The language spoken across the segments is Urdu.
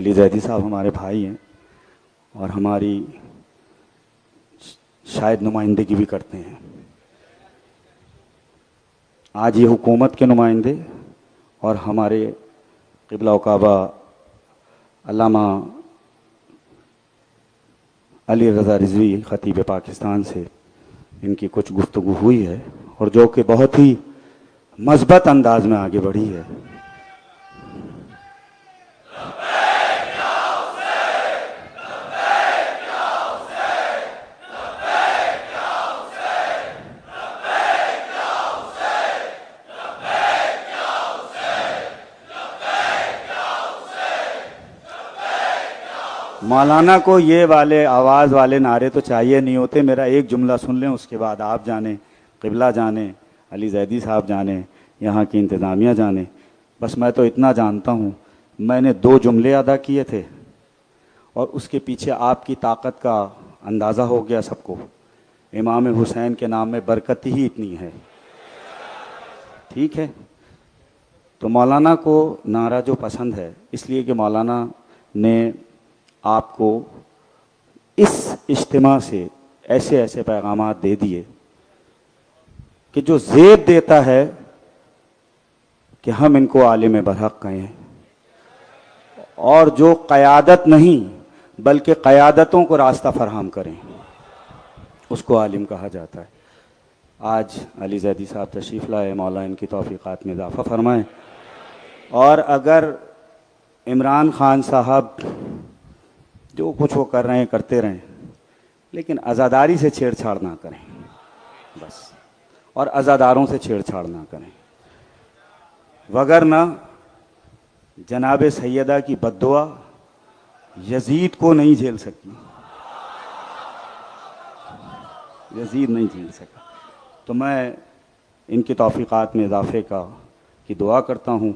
علی زیدی صاحب ہمارے بھائی ہیں اور ہماری شاید نمائندگی بھی کرتے ہیں. آج یہ حکومت کے نمائندے اور ہمارے قبلہ و کعبہ علامہ علی رضا رضوی خطیب پاکستان سے ان کی کچھ گفتگو ہوئی ہے اور جو کہ بہت ہی مثبت انداز میں آگے بڑھی ہے. مولانا کو یہ والے آواز والے نعرے تو چاہیے نہیں ہوتے. میرا ایک جملہ سن لیں, اس کے بعد آپ جانیں, قبلہ جانیں, علی زیدی صاحب جانیں, یہاں کی انتظامیہ جانیں. بس میں تو اتنا جانتا ہوں, میں نے 2 جملے ادا کیے تھے اور اس کے پیچھے آپ کی طاقت کا اندازہ ہو گیا سب کو. امام حسین کے نام میں برکت ہی اتنی ہے. ٹھیک ہے, تو مولانا کو نعرہ جو پسند ہے اس لیے کہ مولانا نے آپ کو اس اجتماع سے ایسے ایسے پیغامات دے دیے کہ جو زیب دیتا ہے کہ ہم ان کو عالم برحق کہیں, اور جو قیادت نہیں بلکہ قیادتوں کو راستہ فراہم کریں اس کو عالم کہا جاتا ہے. آج علی زیدی صاحب تشریف لائے, مولا ان کی توفیقات میں اضافہ فرمائیں. اور اگر عمران خان صاحب جو کچھ وہ کر رہے ہیں کرتے رہیں, لیکن عزاداری سے چھیڑ چھاڑ نہ کریں بس, اور عزاداروں سے چھیڑ چھاڑ نہ کریں, وگرنہ جناب سیدہ کی بد دعا یزید کو نہیں جھیل سکتی. یزید نہیں جھیل سکا. تو میں ان کی توفیقات میں اضافے کی دعا کرتا ہوں.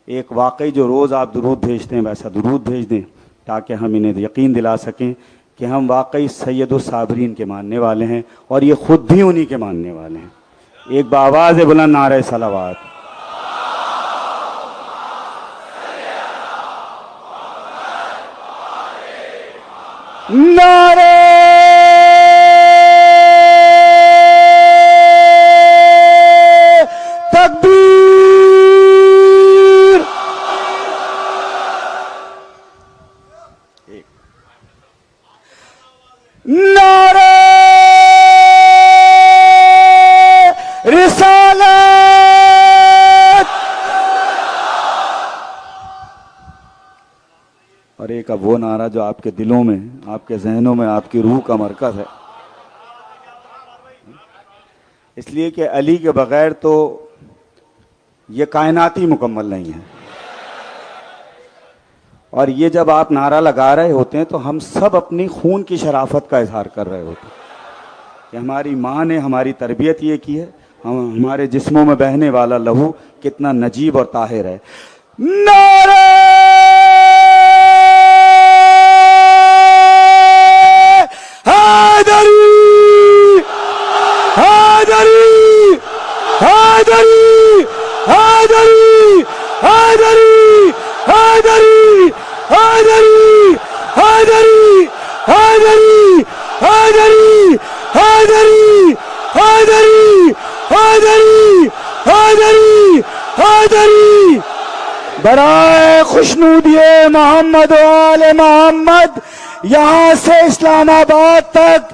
ایک واقعی جو روز آپ درود بھیجتے ہیں ویسا درود بھیج دیں تاکہ ہم انہیں یقین دلا سکیں کہ ہم واقعی سید الصابرین کے ماننے والے ہیں اور یہ خود بھی انہی کے ماننے والے ہیں. ایک بآواز بلند نعرہ صلوات. نعرہ اور ایک اب وہ نعرہ جو آپ کے دلوں میں, آپ کے ذہنوں میں, آپ کی روح کا مرکز ہے. اس لیے کہ علی کے بغیر تو یہ کائنات ہی مکمل نہیں ہے. اور یہ جب آپ نعرہ لگا رہے ہوتے ہیں تو ہم سب اپنی خون کی شرافت کا اظہار کر رہے ہوتے ہیں کہ ہماری ماں نے ہماری تربیت یہ کی ہے, ہمارے جسموں میں بہنے والا لہو کتنا نجیب اور طاہر ہے. نعرہ برائے خوشنودی محمد و آل محمد, یہاں سے اسلام آباد تک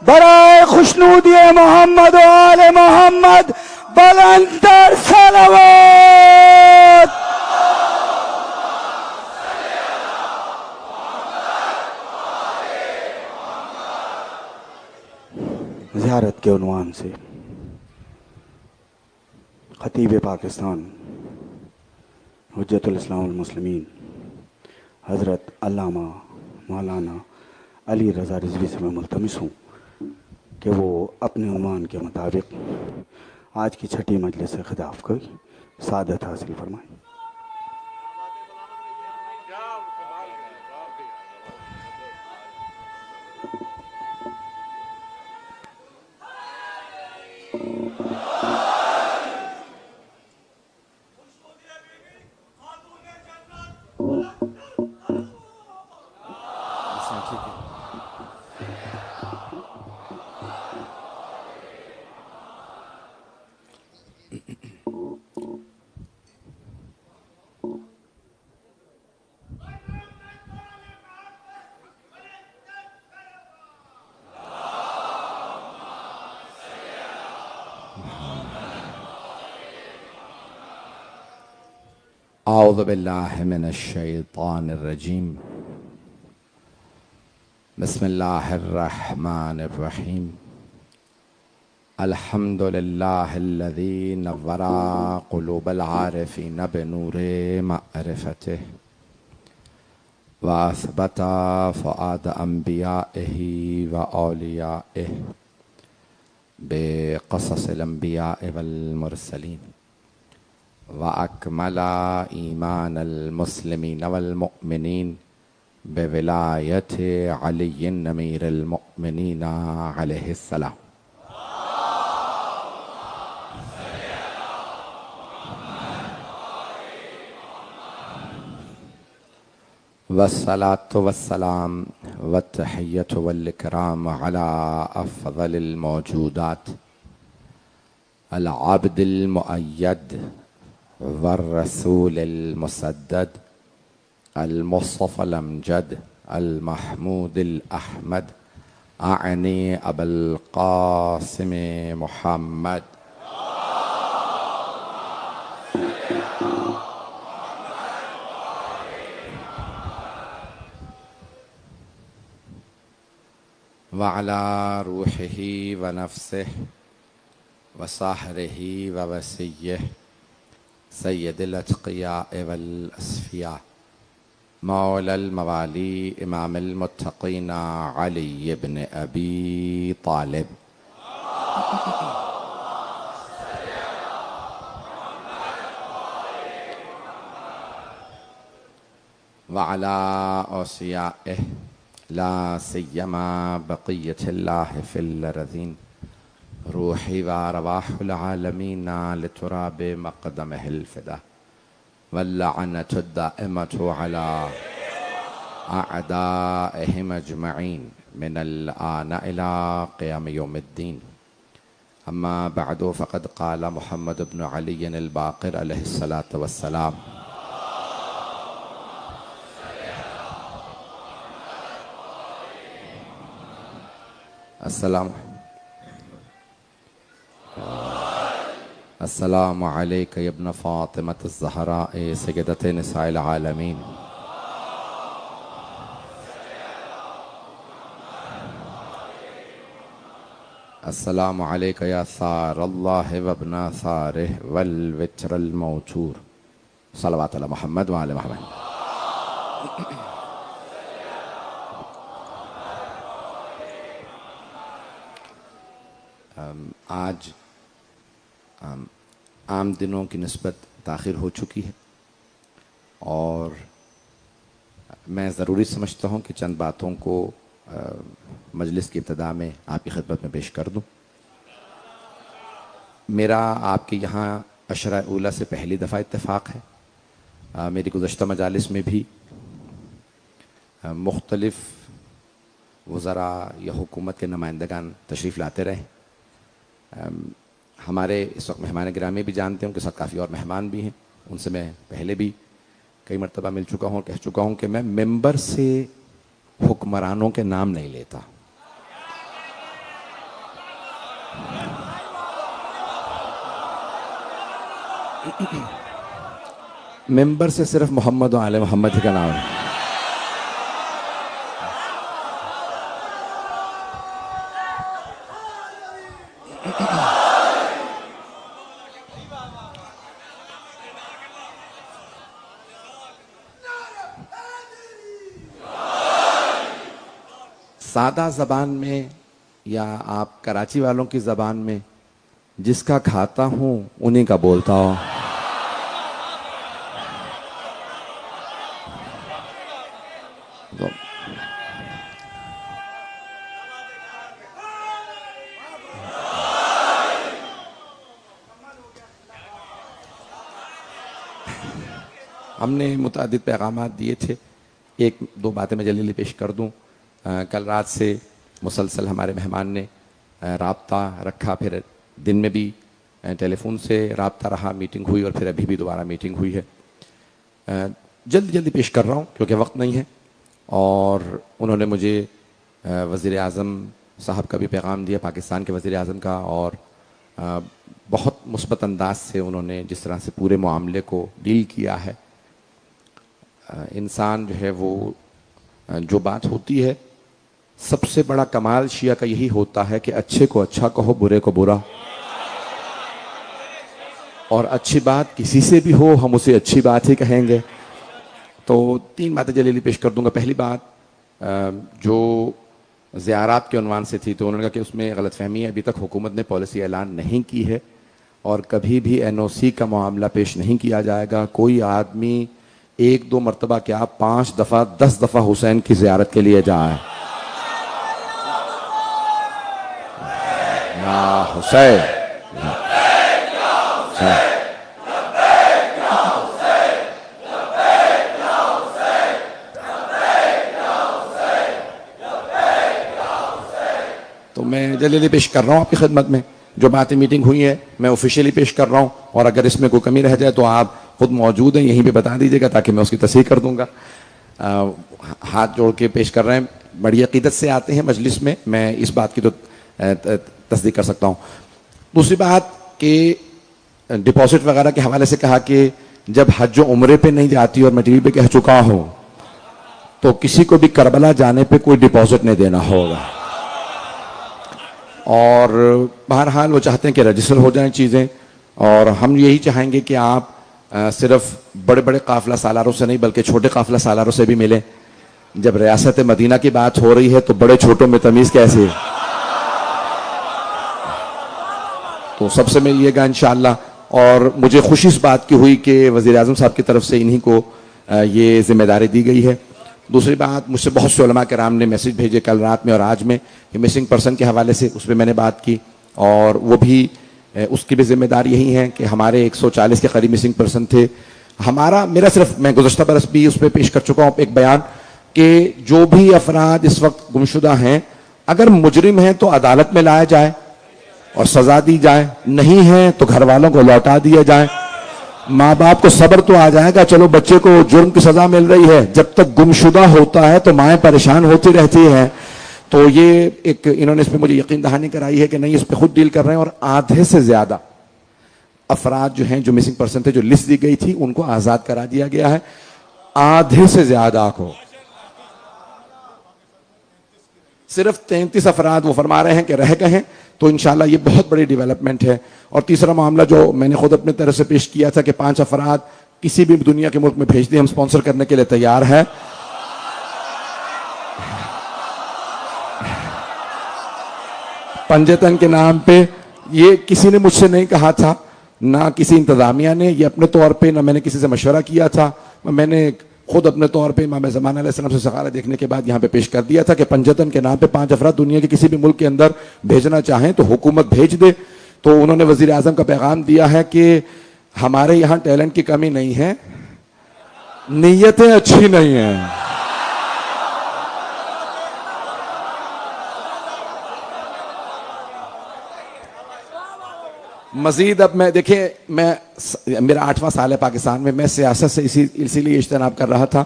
برائے خوشنودی محمد و آل محمد بلندر صلوات. زیارت کے عنوان سے خطیب پاکستان حجت الاسلام المسلمین حضرت علامہ مولانا علی رضا رضوی سے میں ملتمس ہوں کہ وہ اپنے عنوان کے مطابق آج کی چھٹی مجلس سے خطاب کی سعادت حاصل فرمائیں. اعوذ باللہ من الشیطان الرجیم بسم اللہ الرحمن الرحیم الحمد للہ الذی نور قلوب العارفین بنور معرفتہ واثبت فؤاد انبیائہ واولیائہ بقصص الانبیاء والمرسلین وأكمل إيمان المسلمين والمؤمنين بولاية علي أمير المؤمنين عليه السلام والصلاة والسلام والتحية والإكرام على أفضل الموجودات العبد المؤيد والرسول المسدد المصطفى الأمجد المحمود الأحمد أعني أبا القاسم محمد وعلى روحه ونفسه وصهره ووسيه سید الاتقیاء والاسفیاء مولى الموالي امام المتقین علی بن ابی طالب وعلى اوصیائه لا سیما بقیة اللہ فی الارضین روحی و ارواح العالمین لتراب مقدمہ الفدا واللعنة الدائمة على أعدائهم أجمعين من الآن إلى قيام يوم الدين أما بعد فقد قال محمد بن علي الباقر عليه الصلاة والسلام السلام عليك يا ابن فاطمة الزهراء سيدة نساء العالمين السلام عليك يا ثار الله وابن ثاره والوتر الموتور صلوات على محمد وعلى محمد آج عام دنوں کی نسبت تاخیر ہو چکی ہے اور میں ضروری سمجھتا ہوں کہ چند باتوں کو مجلس کی ابتدا میں آپ کی خدمت میں پیش کر دوں. میرا آپ کے یہاں عشرہ اولیٰ سے پہلی دفعہ اتفاق ہے. میری گزشتہ مجالس میں بھی مختلف وزراء یا حکومت کے نمائندگان تشریف لاتے رہے. ہمارے اس وقت مہمان گرامی بھی جانتے ہیں، ان کے ساتھ کافی اور مہمان بھی ہیں. ان سے میں پہلے بھی کئی مرتبہ مل چکا ہوں اور کہہ چکا ہوں کہ میں ممبر سے حکمرانوں کے نام نہیں لیتا. ممبر سے صرف محمد و آل محمد کا نام ہے. سادہ زبان میں یا آپ کراچی والوں کی زبان میں جس کا کھاتا ہوں انہی کا بولتا ہوں. ہم نے متعدد پیغامات دیے تھے. ایک دو باتیں میں جلدی پیش کر دوں. کل رات سے مسلسل ہمارے مہمان نے رابطہ رکھا، پھر دن میں بھی ٹیلی فون سے رابطہ رہا، میٹنگ ہوئی اور پھر ابھی بھی دوبارہ میٹنگ ہوئی ہے. جلدی پیش کر رہا ہوں کیونکہ وقت نہیں ہے. اور انہوں نے مجھے وزیر اعظم صاحب کا بھی پیغام دیا، پاکستان کے وزیر اعظم کا، اور بہت مثبت انداز سے انہوں نے جس طرح سے پورے معاملے کو ڈیل کیا ہے انسان جو ہے وہ جو بات ہوتی ہے سب سے بڑا کمال شیعہ کا یہی ہوتا ہے کہ اچھے کو اچھا کہو برے کو برا، اور اچھی بات کسی سے بھی ہو ہم اسے اچھی بات ہی کہیں گے. تو 3 باتیں جلیلی پیش کر دوں گا. پہلی بات جو زیارات کے عنوان سے تھی تو انہوں نے کہا کہ اس میں غلط فہمی ہے، ابھی تک حکومت نے پالیسی اعلان نہیں کی ہے اور کبھی بھی NOC کا معاملہ پیش نہیں کیا جائے گا. کوئی آدمی 1-2 مرتبہ کیا 5 دفعہ 10 دفعہ حسین کی زیارت کے لیے جائے. یا حسین تو میں جلیلی پیش کر رہا ہوں آپ کی خدمت میں. جو باتیں میٹنگ ہوئی ہے میں آفیشیلی پیش کر رہا ہوں، اور اگر اس میں کوئی کمی رہ جائے تو آپ خود موجود ہیں یہیں پہ بتا دیجیے گا تاکہ میں اس کی تصحیح کر دوں گا. ہاتھ جوڑ کے پیش کر رہے ہیں، بڑی عقیدت سے آتے ہیں مجلس میں، میں اس بات کی تو تصدیق کر سکتا ہوں. دوسری بات کہ ڈپازٹ وغیرہ کے حوالے سے کہا کہ جب حج و عمرے پہ نہیں جاتی اور میں ٹی وی پہ کہہ چکا ہوں تو کسی کو بھی کربلا جانے پہ کوئی ڈپازٹ نہیں دینا ہوگا. اور بہرحال وہ چاہتے ہیں کہ رجسٹر ہو جائیں چیزیں، اور ہم یہی چاہیں گے کہ آپ صرف بڑے بڑے قافلہ سالاروں سے نہیں بلکہ چھوٹے قافلہ سالاروں سے بھی ملیں. جب ریاست مدینہ کی بات ہو رہی ہے تو بڑے چھوٹوں میں تمیز کیسے ہے؟ تو سب سے ملیے گا انشاءاللہ. اور مجھے خوشی اس بات کی ہوئی کہ وزیر اعظم صاحب کی طرف سے انہی کو یہ ذمہ داری دی گئی ہے. دوسری بات، مجھ سے بہت سے علماء کرام نے میسج بھیجے کل رات میں اور آج میں کہ مسنگ پرسن کے حوالے سے، اس پہ میں نے بات کی، اور وہ بھی اس کی بھی ذمہ داری یہی ہے کہ ہمارے 140 کے قریب مسنگ پرسن تھے. میرا صرف میں گزشتہ برس بھی اس پہ پیش کر چکا ہوں ایک بیان کہ جو بھی افراد اس وقت گمشدہ ہیں اگر مجرم ہیں تو عدالت میں لایا جائے اور سزا دی جائے، نہیں ہیں تو گھر والوں کو لوٹا دیا جائے. ماں باپ کو صبر تو آ جائے گا، چلو بچے کو جرم کی سزا مل رہی ہے، جب تک گمشدہ ہوتا ہے تو مائیں پریشان ہوتی رہتی ہیں. تو یہ ایک انہوں نے اس پہ مجھے یقین دہانی کرائی ہے کہ نہیں، اس پہ خود ڈیل کر رہے ہیں. اور آدھے سے زیادہ افراد جو ہیں جو مسنگ پرسن تھے جو لسٹ دی گئی تھی ان کو آزاد کرا دیا گیا ہے. آدھے سے زیادہ کو، صرف 33 افراد وہ فرما رہے ہیں کہ رہ گئے ہیں. تو انشاءاللہ یہ بہت بڑی ڈیولپمنٹ ہے. اور تیسرا معاملہ جو میں نے خود اپنے طرف سے پیش کیا تھا کہ 5 افراد کسی بھی دنیا کے ملک میں بھیج دیں، ہم سپانسر کرنے کے لیے تیار ہیں. پنجتن کے نام پہ یہ کسی نے مجھ سے نہیں کہا تھا، نہ کسی انتظامیہ نے، یہ اپنے طور پہ نہ میں نے کسی سے مشورہ کیا تھا. میں نے خود اپنے طور پہ امام زمانہ علیہ السلام سے سغارہ دیکھنے کے بعد یہاں پہ پیش کر دیا تھا کہ پنجتن کے نام پہ 5 افراد دنیا کے کسی بھی ملک کے اندر بھیجنا چاہیں تو حکومت بھیج دے. تو انہوں نے وزیر اعظم کا پیغام دیا ہے کہ ہمارے یہاں ٹیلنٹ کی کمی نہیں ہے، نیتیں اچھی نہیں ہیں. مزید اب میں دیکھیں، میرا 8واں سال ہے پاکستان میں سیاست سے اسی لیے اجتناب کر رہا تھا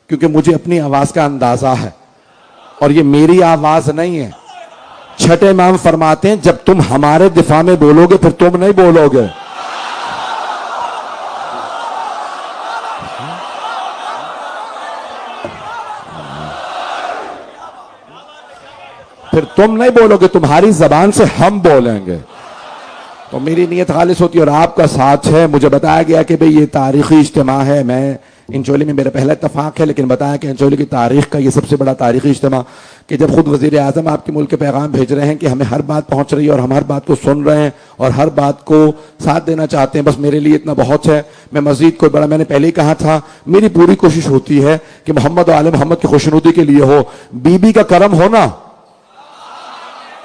کیونکہ مجھے اپنی آواز کا اندازہ ہے اور یہ میری آواز نہیں ہے. چھٹے امام فرماتے ہیں جب تم ہمارے دفاع میں بولو گے پھر تم نہیں بولو گے. پھر تم نہیں بولو گے، تمہاری زبان سے ہم بولیں گے. تو میری نیت خالص ہوتی ہے اور آپ کا ساتھ ہے. مجھے بتایا گیا کہ بھئی یہ تاریخی اجتماع ہے، میں انچولی میں میرا پہلا اتفاق ہے، لیکن بتایا کہ انچولی کی تاریخ کا یہ سب سے بڑا تاریخی اجتماع کہ جب خود وزیر اعظم آپ کے ملک کے پیغام بھیج رہے ہیں کہ ہمیں ہر بات پہنچ رہی ہے اور ہم ہر بات کو سن رہے ہیں اور ہر بات کو ساتھ دینا چاہتے ہیں. بس میرے لیے اتنا بہت ہے. میں مزید کوئی بڑا، میں نے پہلے ہی کہا تھا میری پوری کوشش ہوتی ہے کہ محمد و آل محمد کی خوشنودی کے لیے ہو، بی بی کا کرم ہونا.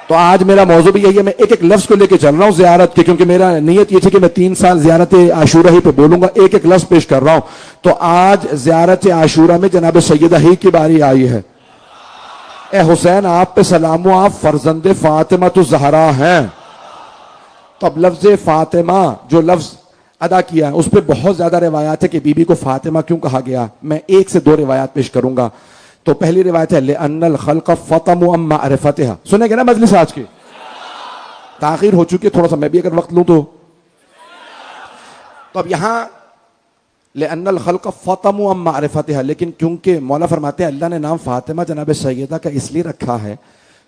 تو آج میرا موضوع بھی یہی ہے، میں ایک ایک لفظ کو لے کے چل رہا ہوں زیارت کے، کیونکہ میرا نیت یہ تھی کہ میں 3 سال زیارت عاشورہ ہی پہ بولوں گا، ایک ایک لفظ پیش کر رہا ہوں. تو آج زیارت عاشورہ میں جناب سیدہ ہی کی باری آئی ہے. اے حسین آپ پہ سلام و، آپ فرزند فاطمہ الزہرا ہیں. تو اب لفظ فاطمہ جو لفظ ادا کیا ہے اس پہ بہت زیادہ روایات ہے کہ بی بی کو فاطمہ کیوں کہا گیا. میں 1 سے 2 روایات پیش کروں گا. تو پہلی روایت ہے لِأَنَّ الْخَلْقَ فَطَمُوا عَن مَعْرِفَتِهَا. سنیں گے نا مجلس آج کی؟ تاخیر ہو چکی ہے تھوڑا سا، میں بھی اگر وقت لوں تو اب یہاں لأن الخلق فطموا عن معرفتها، لیکن کیونکہ مولا فرماتے ہیں اللہ نے نام فاطمہ جناب سیدہ کا اس لیے رکھا ہے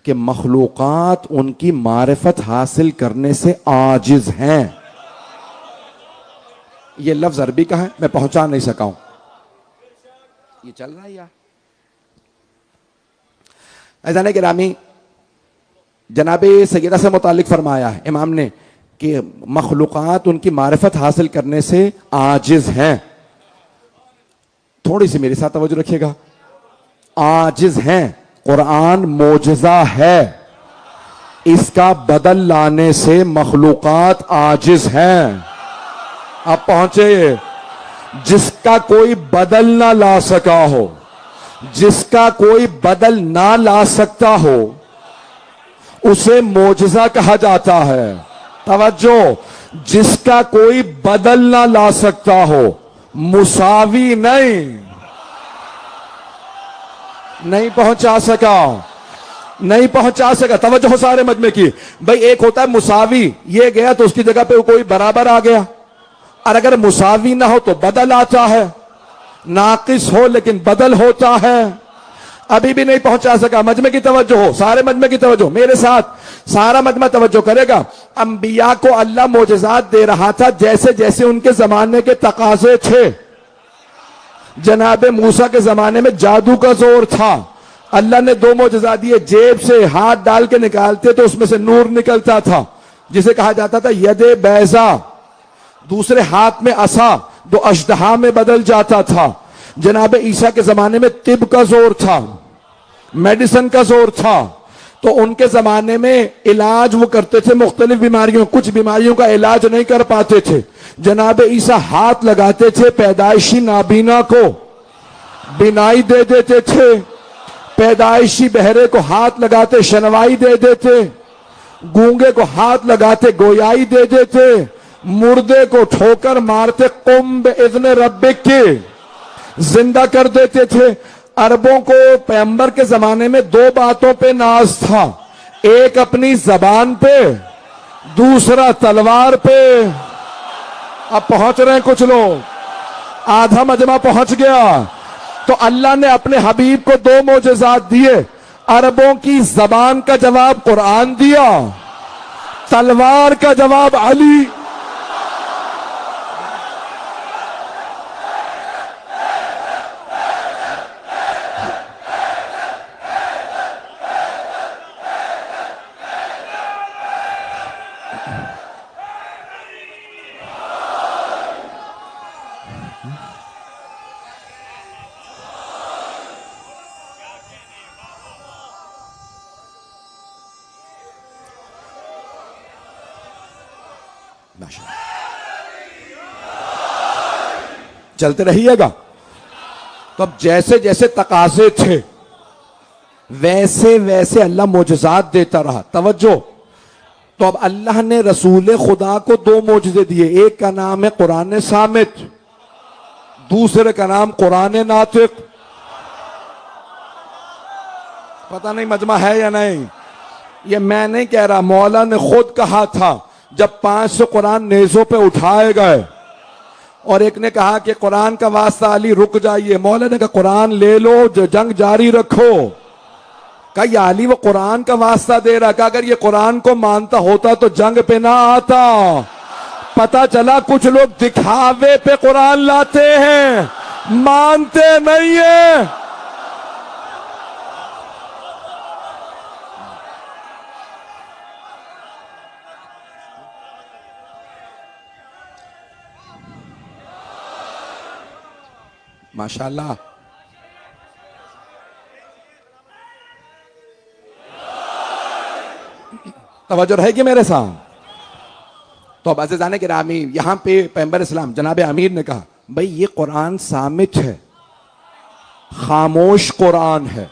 کہ مخلوقات ان کی معرفت حاصل کرنے سے عاجز ہیں. یہ لفظ عربی کا ہے، میں پہنچا نہیں سکا ہوں. یہ چل رہا ہے یا عزیزان گرامی، جناب سیدہ سے متعلق فرمایا ہے امام نے کہ مخلوقات ان کی معرفت حاصل کرنے سے عاجز ہیں. تھوڑی سی میرے ساتھ توجہ رکھیے گا. عاجز ہیں. قرآن معجزہ ہے، اس کا بدل لانے سے مخلوقات عاجز ہیں. اب پہنچے. جس کا کوئی بدل نہ لا سکا ہو، جس کا کوئی بدل نہ لا سکتا ہو، اسے معجزہ کہا جاتا ہے. توجہ، جس کا کوئی بدل نہ لا سکتا ہو، مساوی نہیں پہنچا سکا. توجہ ہو سارے مجمع کی. بھئی ایک ہوتا ہے مساوی، یہ گیا تو اس کی جگہ پہ کوئی برابر آ گیا، اور اگر مساوی نہ ہو تو بدل آتا ہے. ناقص ہو لیکن بدل ہوتا ہے. ابھی بھی نہیں پہنچا سکا. مجمع کی توجہ ہو، سارے مجمع کی توجہ میرے ساتھ، سارا مجمع توجہ کرے گا. انبیاء کو اللہ معجزات دے رہا تھا جیسے جیسے ان کے زمانے کے تقاضے تھے. جناب موسیٰ کے زمانے میں جادو کا زور تھا. اللہ نے 2 معجزات دیے. جیب سے ہاتھ ڈال کے نکالتے تو اس میں سے نور نکلتا تھا، جسے کہا جاتا تھا ید بیضا. دوسرے ہاتھ میں عصا، جو اژدہا میں بدل جاتا تھا. جناب عیسیٰ کے زمانے میں طب کا زور تھا، میڈیسن کا زور تھا. تو ان کے زمانے میں علاج وہ کرتے تھے مختلف بیماریوں. کچھ بیماریوں کا علاج نہیں کر پاتے تھے. جناب عیسیٰ ہاتھ لگاتے تھے پیدائشی نابینا کو، بینائی دے دیتے تھے. پیدائشی بہرے کو ہاتھ لگاتے شنوائی دے دیتے. گونگے کو ہاتھ لگاتے گویائی دے دیتے. مردے کو ٹھوکر مارتے قم باذن ربک کے زندہ کر دیتے تھے. عربوں کو پیغمبر کے زمانے میں 2 باتوں پہ ناز تھا، ایک اپنی زبان پہ، دوسرا تلوار پہ. اب پہنچ رہے ہیں کچھ لوگ، آدھا مجمع پہنچ گیا. تو اللہ نے اپنے حبیب کو 2 معجزات دیے. عربوں کی زبان کا جواب قرآن دیا، تلوار کا جواب علی. چلتے رہیے گا. تو اب جیسے جیسے تقاضے تھے ویسے ویسے اللہ معجزات دیتا رہا. توجہ. تو اب اللہ نے رسول خدا کو 2 معجزے دیے. ایک کا نام ہے قرآن صامت، دوسرے کا نام قرآن ناطق. پتہ نہیں مجمع ہے یا نہیں. یہ میں نہیں کہہ رہا، مولا نے خود کہا تھا جب 500 قرآن نیزوں پہ اٹھائے گئے اور ایک نے کہا کہ قرآن کا واسطہ علی رک جائیے. مولا نے کہا قرآن لے لو، جو جنگ جاری رکھو. کہا یا علی وہ قرآن کا واسطہ دے رہا. کہا اگر یہ قرآن کو مانتا ہوتا تو جنگ پہ نہ آتا. پتا چلا کچھ لوگ دکھاوے پہ قرآن لاتے ہیں، مانتے نہیں ہیں. ماشاءاللہ. توجہ رہے گی میرے ساتھ. تو اب عزیزان گرامی یہاں پہ پیغمبر اسلام جناب امیر نے کہا بھئی یہ قرآن صامت ہے، خاموش قرآن ہے.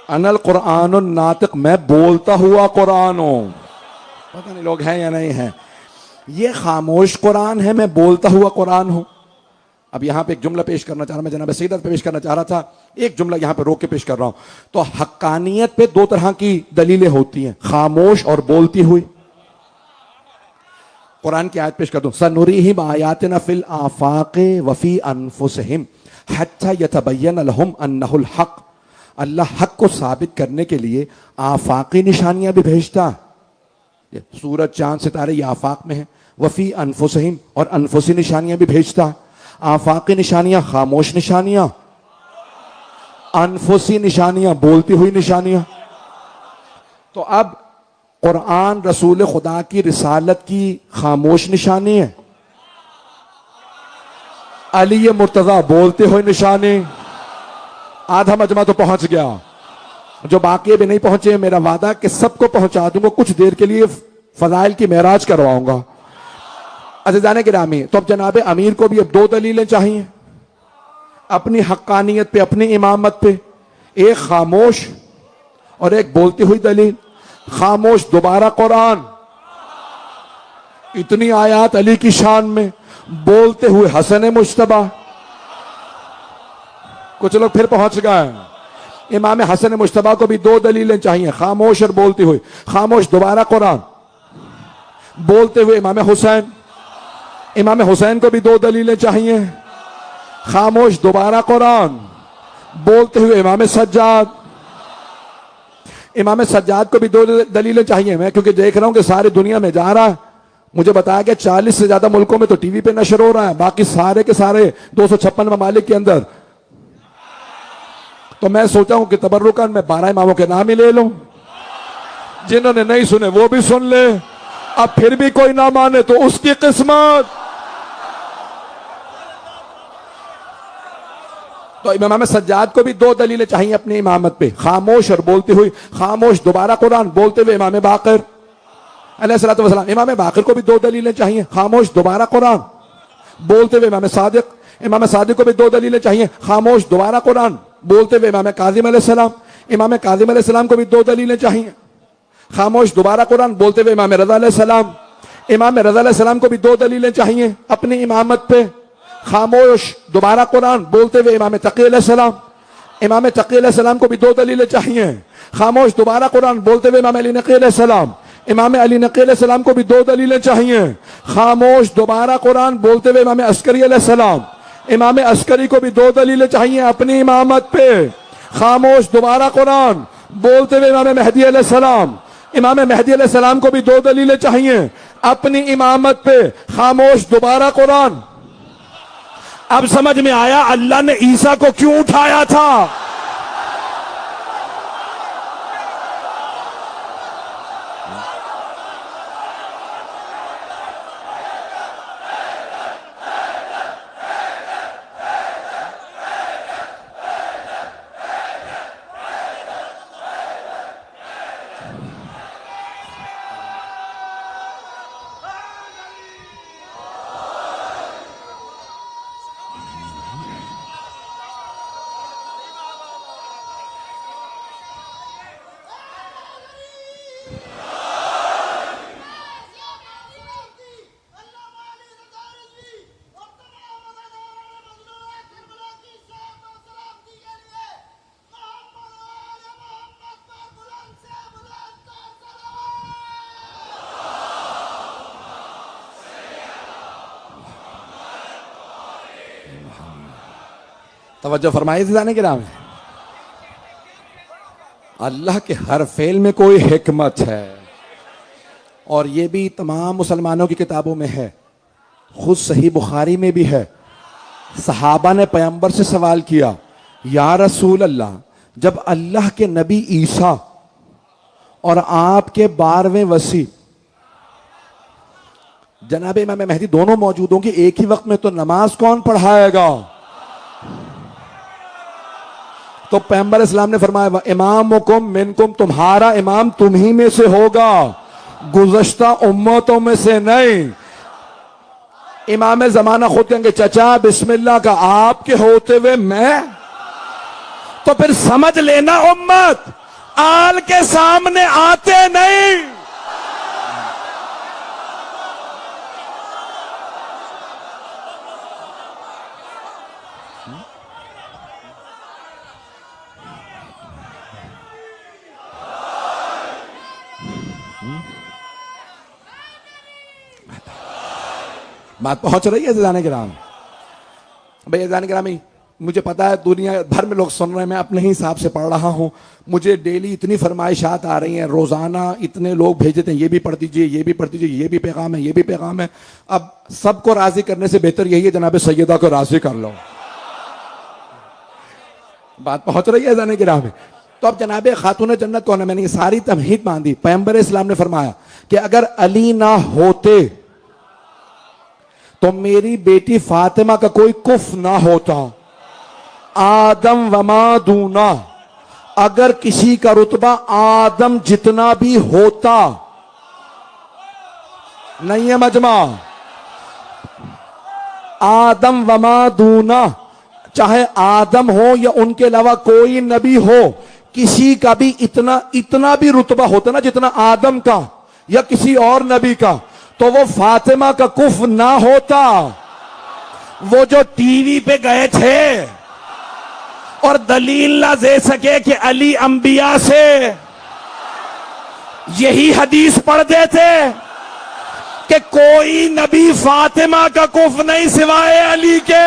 انا القرآن الناطق، میں بولتا ہوا قرآن ہوں. پتہ نہیں لوگ ہیں یا نہیں ہیں. یہ خاموش قرآن ہے، میں بولتا ہوا قرآن ہوں. اب یہاں پہ ایک جملہ پیش کرنا چاہ رہا، میں جناب سیدت پہ پیش کرنا چاہ رہا تھا. ایک جملہ یہاں پہ روک کے پیش کر رہا ہوں. تو حقانیت پہ 2 طرح کی دلیلیں ہوتی ہیں، خاموش اور بولتی ہوئی. قرآن کی آیت پیش کر دوں. سنریہم آیاتنا فی الآفاق وفی انفسہم حتی یتبین لہم انہ الحق. اللہ حق کو ثابت کرنے کے لیے آفاقی نشانیاں بھی بھیجتا. سورج چاند ستارے یہ آفاق میں ہیں. وفی انفسہم اور انفسی نشانیاں بھی بھیجتا. آفاقی نشانیاں خاموش نشانیاں, انفسی نشانیاں بولتی ہوئی نشانیاں. تو اب قرآن رسول خدا کی رسالت کی خاموش نشانی ہے, علی مرتضیٰ بولتے ہوئے نشانی. آدھا مجمع تو پہنچ گیا, جو باقی بھی نہیں پہنچے میرا وعدہ کہ سب کو پہنچا دوں گا. کچھ دیر کے لیے فضائل کی معراج کرواؤں گا. عزیزان گرامی, تو اب جناب امیر کو بھی اب دو دلیلیں چاہیے اپنی حقانیت پہ, اپنی امامت پہ. ایک خاموش اور ایک بولتی ہوئی دلیل. خاموش دوبارہ قرآن, اتنی آیات علی کی شان میں. بولتے ہوئے حسن مجتبیٰ. کچھ لوگ پھر پہنچ گئے. امام حسن مجتبیٰ کو بھی دو دلیلیں چاہیے, خاموش اور بولتی ہوئی. خاموش دوبارہ قرآن, بولتے ہوئے امام حسین. امام حسین کو بھی دو دلیلیں چاہیے, خاموش دوبارہ قرآن, بولتے ہوئے امام سجاد. امام سجاد کو بھی دو دلیلیں چاہیے. میں کیونکہ دیکھ رہا ہوں کہ ساری دنیا میں جا رہا ہے, مجھے بتایا کہ 40 سے زیادہ ملکوں میں تو ٹی وی پہ نشر ہو رہا ہے, باقی سارے کے سارے 256 ممالک کے اندر. تو میں سوچا ہوں کہ تبرکاً میں 12 اماموں کے نام ہی لے لوں, جنہوں نے نہیں سنے وہ بھی سن لے. اب پھر بھی کوئی نہ مانے تو اس کی قسمت. تو امام سجاد کو بھی دو دلیلیں چاہیے اپنی امامت پہ, خاموش اور بولتی ہوئی. خاموش دوبارہ قرآن, بولتے ہوئے امام باقر علیہ الصلوۃ والسلام. امام باقر کو بھی دو دلیلیں چاہیے, خاموش دوبارہ قرآن, بولتے ہوئے امام صادق. امام صادق کو بھی دو دلیلیں چاہیے, خاموش دوبارہ قرآن, بولتے ہوئے امام کاظم علیہ السلام. امام کاظم علیہ السلام کو بھی دو دلیلیں چاہیے, خاموش دوبارہ قرآن, بولتے ہوئے امام رضا علیہ السلام. امام رضا علیہ السلام کو بھی دو دلیلیں چاہیے اپنی امامت پہ, خاموش دوبارہ قرآن, بولتے ہوئے امام تقی علیہ السلام. امام تقی علیہ السلام کو بھی دو دلیلیں چاہیے, خاموش دوبارہ قرآن, بولتے ہوئے امام علی نقی علیہ السلام. امام علی نقی علیہ السلام کو بھی دو دلیلیں چاہیے, خاموش دوبارہ قرآن, بولتے ہوئے امام عسکری علیہ السلام. امام عسکری کو بھی دو دلیلیں چاہیے اپنی امامت پہ, خاموش دوبارہ قرآن, بولتے ہوئے امام مہدی علیہ السلام. امام مہدی علیہ السلام کو بھی دو دلیلیں چاہیے اپنی امامت پہ, خاموش دوبارہ قرآن. اب سمجھ میں آیا اللہ نے عیسیٰ کو کیوں اٹھایا تھا. توجہ فرمائیے عزیزان کرام, اللہ کے ہر فعل میں کوئی حکمت ہے, اور یہ بھی تمام مسلمانوں کی کتابوں میں ہے, خود صحیح بخاری میں بھی ہے. صحابہ نے پیغمبر سے سوال کیا, یا رسول اللہ, جب اللہ کے نبی عیسیٰ اور آپ کے 12ویں وصی جناب امام مہدی دونوں موجود ہوں گے ایک ہی وقت میں, تو نماز کون پڑھائے گا؟ تو پیغمبر اسلام نے فرمایا, امامکم منکم, تمہارا امام تم ہی میں سے ہوگا, گزشتہ امتوں میں سے نہیں. امام زمانہ خود کہیں گے چچا بسم اللہ کا آپ کے ہوتے ہوئے میں, تو پھر سمجھ لینا امت آل کے سامنے آتے نہیں. بات پہنچ رہی ہے عزیزان کرام؟ بھائی عزیزان کرامی، مجھے پتا ہے دنیا بھر میں لوگ سن رہے ہیں، میں اپنے ہی حساب سے پڑھ رہا ہوں، مجھے ڈیلی اتنی فرمائشات آ رہی ہیں، روزانہ اتنے لوگ بھیج دیتے ہیں، یہ بھی پڑھ دیجئے، یہ بھی پڑھ دیجئے، یہ بھی پیغام ہے، یہ بھی پیغام ہے۔ اب سب کو راضی کرنے سے بہتر یہی ہے جناب سیدہ کو راضی کر لو۔ بات پہنچ رہی ہے عزیزان کرام؟ تو اب جناب خاتون جنت کون ہے؟ میں نے یہ ساری تمہید باندھی۔ پیغمبر اسلام نے فرمایا کہ اگر علی نہ ہوتے تو میری بیٹی فاطمہ کا کوئی کف نہ ہوتا۔ آدم وما دونا، اگر کسی کا رتبہ آدم جتنا بھی ہوتا، نہیں ہے مجمع، آدم وما دونا، چاہے آدم ہو یا ان کے علاوہ کوئی نبی ہو، کسی کا بھی اتنا بھی رتبہ ہوتا نا جتنا آدم کا یا کسی اور نبی کا، تو وہ فاطمہ کا کف نہ ہوتا۔ وہ جو ٹی وی پہ گئے تھے اور دلیل نہ دے سکے کہ علی انبیاء سے، یہی حدیث پڑھ دیتے کہ کوئی نبی فاطمہ کا کف نہیں سوائے علی کے۔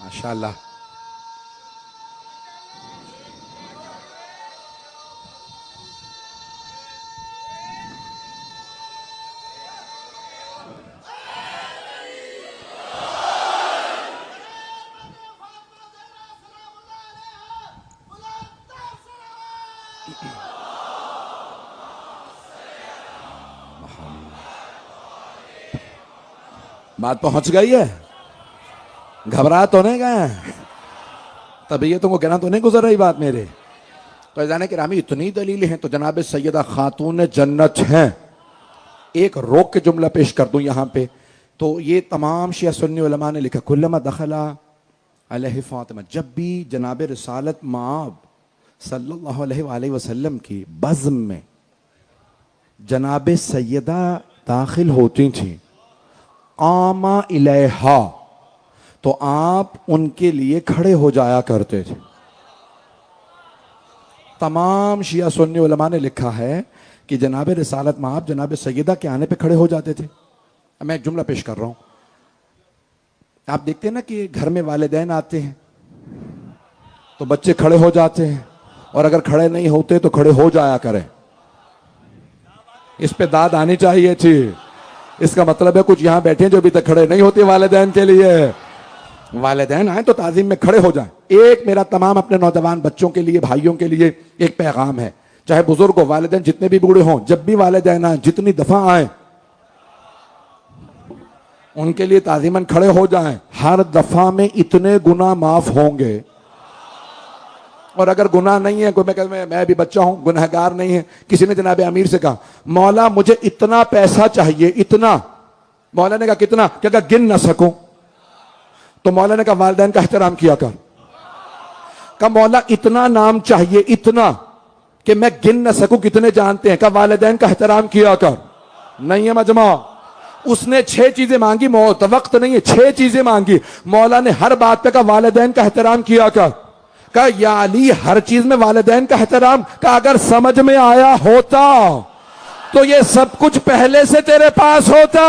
ماشاءاللہ۔ بات پہنچ گئی ہے؟ گھبرا تو نہیں گئے؟ طبیعتوں کو کہنا تو نہیں گزر رہی بات میرے؟ تو عزیزان کرامی اتنی دلیلیں ہیں تو جناب سیدہ خاتون جنت ہیں۔ ایک روک کے جملہ پیش کر دوں یہاں پہ، تو یہ تمام شیعہ سنی علماء نے لکھا، کلما دخلا علیہ فاطمہ، جب بھی جناب رسالت مآب صلی اللہ علیہ وآلہ وسلم کی بزم میں جناب سیدہ داخل ہوتی تھیں، قام الیہا، تو آپ ان کے لیے کھڑے ہو جایا کرتے تھے۔ تمام شیعہ سنی علماء نے لکھا ہے کہ جناب رسالت مآب جناب سیدہ کے آنے پہ کھڑے ہو جاتے تھے۔ میں ایک جملہ پیش کر رہا ہوں، آپ دیکھتے ہیں نا کہ گھر میں والدین آتے ہیں تو بچے کھڑے ہو جاتے ہیں، اور اگر کھڑے نہیں ہوتے تو کھڑے ہو جایا کریں۔ اس پہ داد آنی چاہیے تھی۔ اس کا مطلب ہے کچھ یہاں بیٹھے ہیں جو ابھی تک کھڑے نہیں ہوتے والدین کے لیے۔ والدین آئیں تو تعظیم میں کھڑے ہو جائیں۔ ایک میرا تمام اپنے نوجوان بچوں کے لیے، بھائیوں کے لیے ایک پیغام ہے، چاہے بزرگ ہو، والدین جتنے بھی بوڑھے ہوں، جب بھی والدین آئیں، جتنی دفعہ آئیں، ان کے لیے تعظیماً کھڑے ہو جائیں۔ ہر دفعہ میں اتنے گناہ معاف ہوں گے، اور اگر گناہ نہیں ہے، کوئی میں بھی بچہ ہوں، گنہگار نہیں ہے، کسی نے جناب امیر سے کہا مولا مجھے اتنا پیسہ چاہیے، اتنا، مولا نے کہا کتنا؟ کہ اگر گن نہ سکوں، تو مولا نے کہا والدین کا احترام کیا کر۔ کہا مولا اتنا نام چاہیے، اتنا کہ میں گن نہ سکوں کتنے جانتے ہیں، کہا والدین کا احترام کیا کر۔ نہیں ہے مجمع؟ اس نے 6 چیزیں مانگی، موت وقت نہیں ہے، 6 چیزیں مانگی، مولا نے ہر بات پہ کہا والدین کا احترام کیا کر۔ کہا یا علی ہر چیز میں والدین کا احترام، کہا اگر سمجھ میں آیا ہوتا تو یہ سب کچھ پہلے سے تیرے پاس ہوتا۔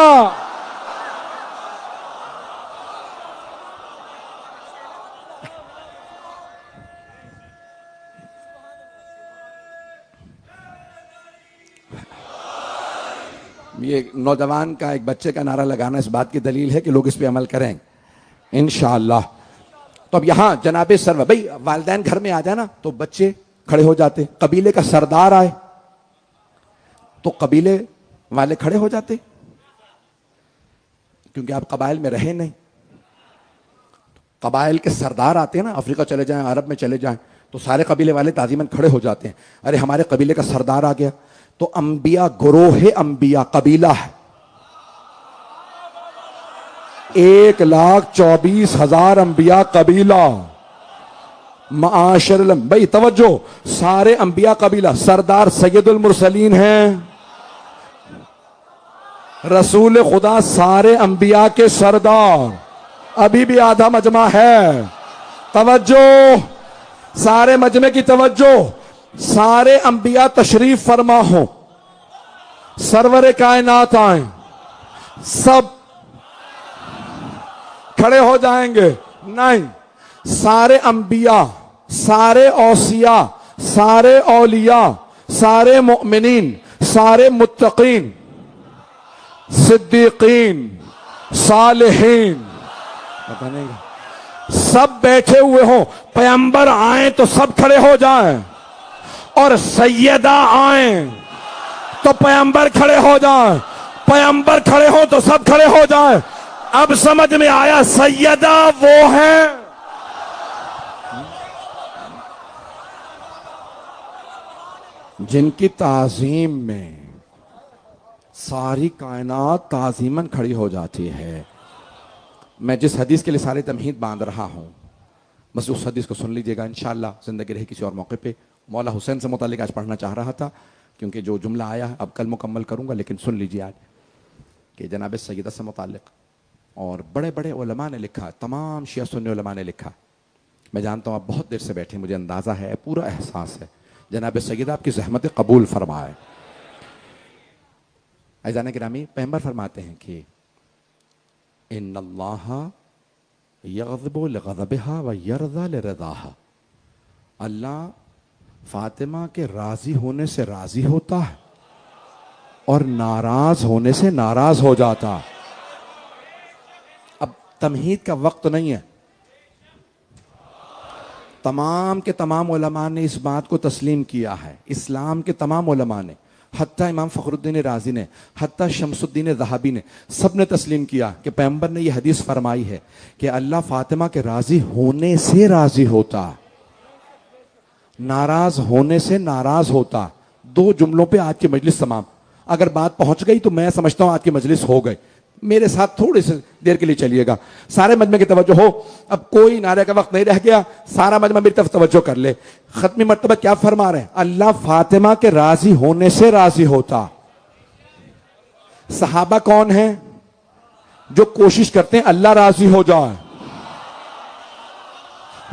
یہ نوجوان کا، ایک بچے کا نعرہ لگانا اس بات کی دلیل ہے کہ لوگ اس پہ عمل کریں انشاءاللہ۔ تو اب یہاں جناب سرور بھائی والدین گھر میں آ جائے نا تو بچے کھڑے ہو جاتے، قبیلے کا سردار آئے تو قبیلے والے کھڑے ہو جاتے، کیونکہ آپ قبائل میں رہے نہیں۔ قبائل کے سردار آتے ہیں نا، افریقہ چلے جائیں، عرب میں چلے جائیں، تو سارے قبیلے والے تعظیماً کھڑے ہو جاتے ہیں. ارے ہمارے قبیلے کا سردار آ گیا. تو انبیاء گروہ انبیاء قبیلہ ہے 1,24,000 انبیاء قبیلہ. معاشر بھائی توجہ, سارے انبیاء قبیلہ. سردار سید المرسلین ہیں, رسول خدا سارے انبیاء کے سردار. ابھی بھی آدھا مجمع ہے, توجہ, سارے مجمع کی توجہ. سارے انبیاء تشریف فرما ہو, سرور کائنات آئیں, سب کھڑے ہو جائیں گے. نہیں, سارے انبیاء, سارے اوصیاء, سارے اولیاء, سارے مؤمنین, سارے متقین, صدیقین, صالحین, پتہ نہیں, سب بیٹھے ہوئے ہوں. پیغمبر آئیں تو سب کھڑے ہو جائیں, اور سیدہ آئیں تو پیغمبر کھڑے ہو جائیں. پیغمبر کھڑے ہوں تو سب کھڑے ہو جائیں. اب سمجھ میں آیا, سیدہ وہ ہیں جن کی تعظیم میں ساری کائنات تعظیماً کھڑی ہو جاتی ہے. میں جس حدیث کے لیے سارے تمہید باندھ رہا ہوں, بس اس حدیث کو سن لیجئے گا انشاءاللہ. زندگی رہے کسی اور موقع پہ مولا حسین سے متعلق آج پڑھنا چاہ رہا تھا, کیونکہ جو جملہ آیا ہے اب کل مکمل کروں گا, لیکن سن لیجئے آج کہ جناب سیدہ سے متعلق اور بڑے بڑے علماء نے لکھا, تمام شیعہ سنی علماء نے لکھا. میں جانتا ہوں آپ بہت دیر سے بیٹھے, مجھے اندازہ ہے, پورا احساس ہے. جناب سیدہ آپ کی زحمت قبول فرمائے. عزیزان گرامی, پیغمبر فرماتے ہیں کہ ان اللہ یغضب لغضبها ویرضى لرضاها. اللہ فاطمہ کے راضی ہونے سے راضی ہوتا ہے اور ناراض ہونے سے ناراض ہو جاتا. اب تمہید کا وقت نہیں ہے. تمام کے تمام علماء نے اس بات کو تسلیم کیا ہے, اسلام کے تمام علماء نے, حتیٰ امام فخر الدین رازی نے, حتیٰ شمس الدین ذہبی نے, سب نے تسلیم کیا کہ پیغمبر نے یہ حدیث فرمائی ہے کہ اللہ فاطمہ کے راضی ہونے سے راضی ہوتا, ناراض ہونے سے ناراض ہوتا. 2 جملوں پہ آج کی مجلس تمام. اگر بات پہنچ گئی تو میں سمجھتا ہوں آج کی مجلس ہو گئی. میرے ساتھ تھوڑی سی دیر کے لیے چلیے گا, سارے مجمع کی توجہ ہو. اب کوئی نعرے کا وقت نہیں رہ گیا, سارا مجمع میری طرف توجہ کر لے. ختمی مرتبہ کیا فرما رہے ہیں؟ اللہ فاطمہ کے راضی ہونے سے راضی ہوتا. صحابہ کون ہیں جو کوشش کرتے ہیں اللہ راضی ہو جائے,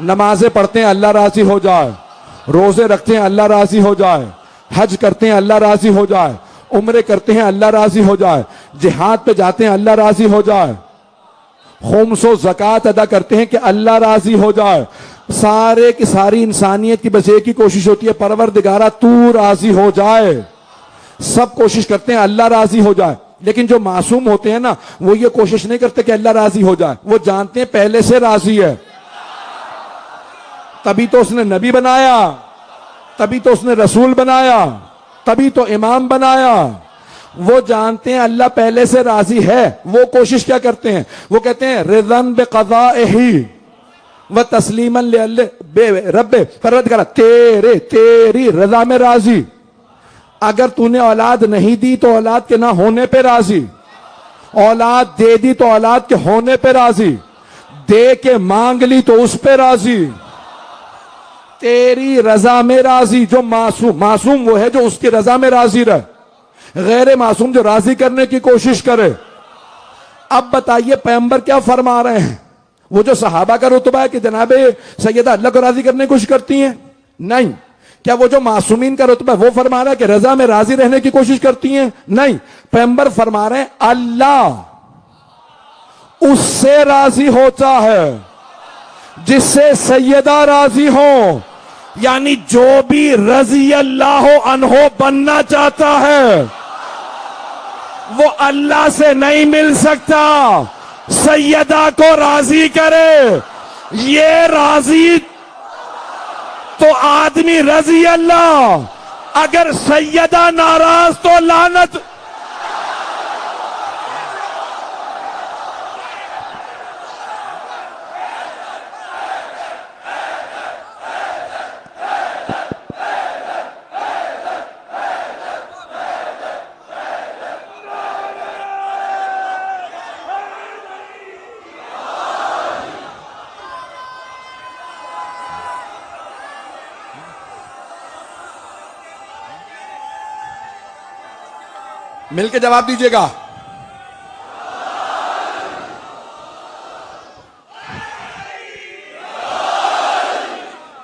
نمازیں پڑھتے ہیں اللہ راضی ہو جائے, روزے رکھتے ہیں اللہ راضی ہو جائے, حج کرتے ہیں اللہ راضی ہو جائے, عمرے کرتے ہیں اللہ راضی ہو جائے, جہاد پہ جاتے ہیں اللہ راضی ہو جائے, خمس و زکوٰۃ ادا کرتے ہیں کہ اللہ راضی ہو جائے. سارے کی ساری انسانیت کی بس ایک ہی کوشش ہوتی ہے, پروردگارہ تو راضی ہو جائے. سب کوشش کرتے ہیں اللہ راضی ہو جائے, لیکن جو معصوم ہوتے ہیں نا وہ یہ کوشش نہیں کرتے کہ اللہ راضی ہو جائے, وہ جانتے ہیں پہلے سے راضی ہے. تبھی تو اس نے نبی بنایا, تبھی تو اس نے رسول بنایا, تبھی تو امام بنایا. وہ جانتے ہیں اللہ پہلے سے راضی ہے. وہ کوشش کیا کرتے ہیں؟ وہ کہتے ہیں رضن بقضائہ و تسلیما رب, پروردگار تیری رضا میں راضی. اگر تو نے اولاد نہیں دی تو اولاد کے نہ ہونے پہ راضی, اولاد دے دی تو اولاد کے ہونے پہ راضی, دے کے مانگ لی تو اس پہ راضی. تیری رضا میں راضی. جو معصوم وہ ہے جو اس کی رضا میں راضی رہے, غیر معصوم جو راضی کرنے کی کوشش کرے. اب بتائیے پیغمبر کیا فرما رہے ہیں؟ وہ جو صحابہ کا رتبہ ہے کہ جناب سیدہ اللہ کو راضی کرنے کی کوشش کرتی ہیں, نہیں. کیا وہ جو معصومین کا رتبہ ہے وہ فرما رہا ہے کہ رضا میں راضی رہنے کی کوشش کرتی ہیں؟ نہیں. پیغمبر فرما رہے ہیں اللہ اس سے راضی ہوتا ہے جس سے سیدہ راضی ہو. یعنی جو بھی رضی اللہ عنہ بننا چاہتا ہے وہ اللہ سے نہیں مل سکتا, سیدہ کو راضی کرے. یہ راضی تو آدمی رضی اللہ, اگر سیدہ ناراض تو لعنت. مل کے جواب دیجیے گا.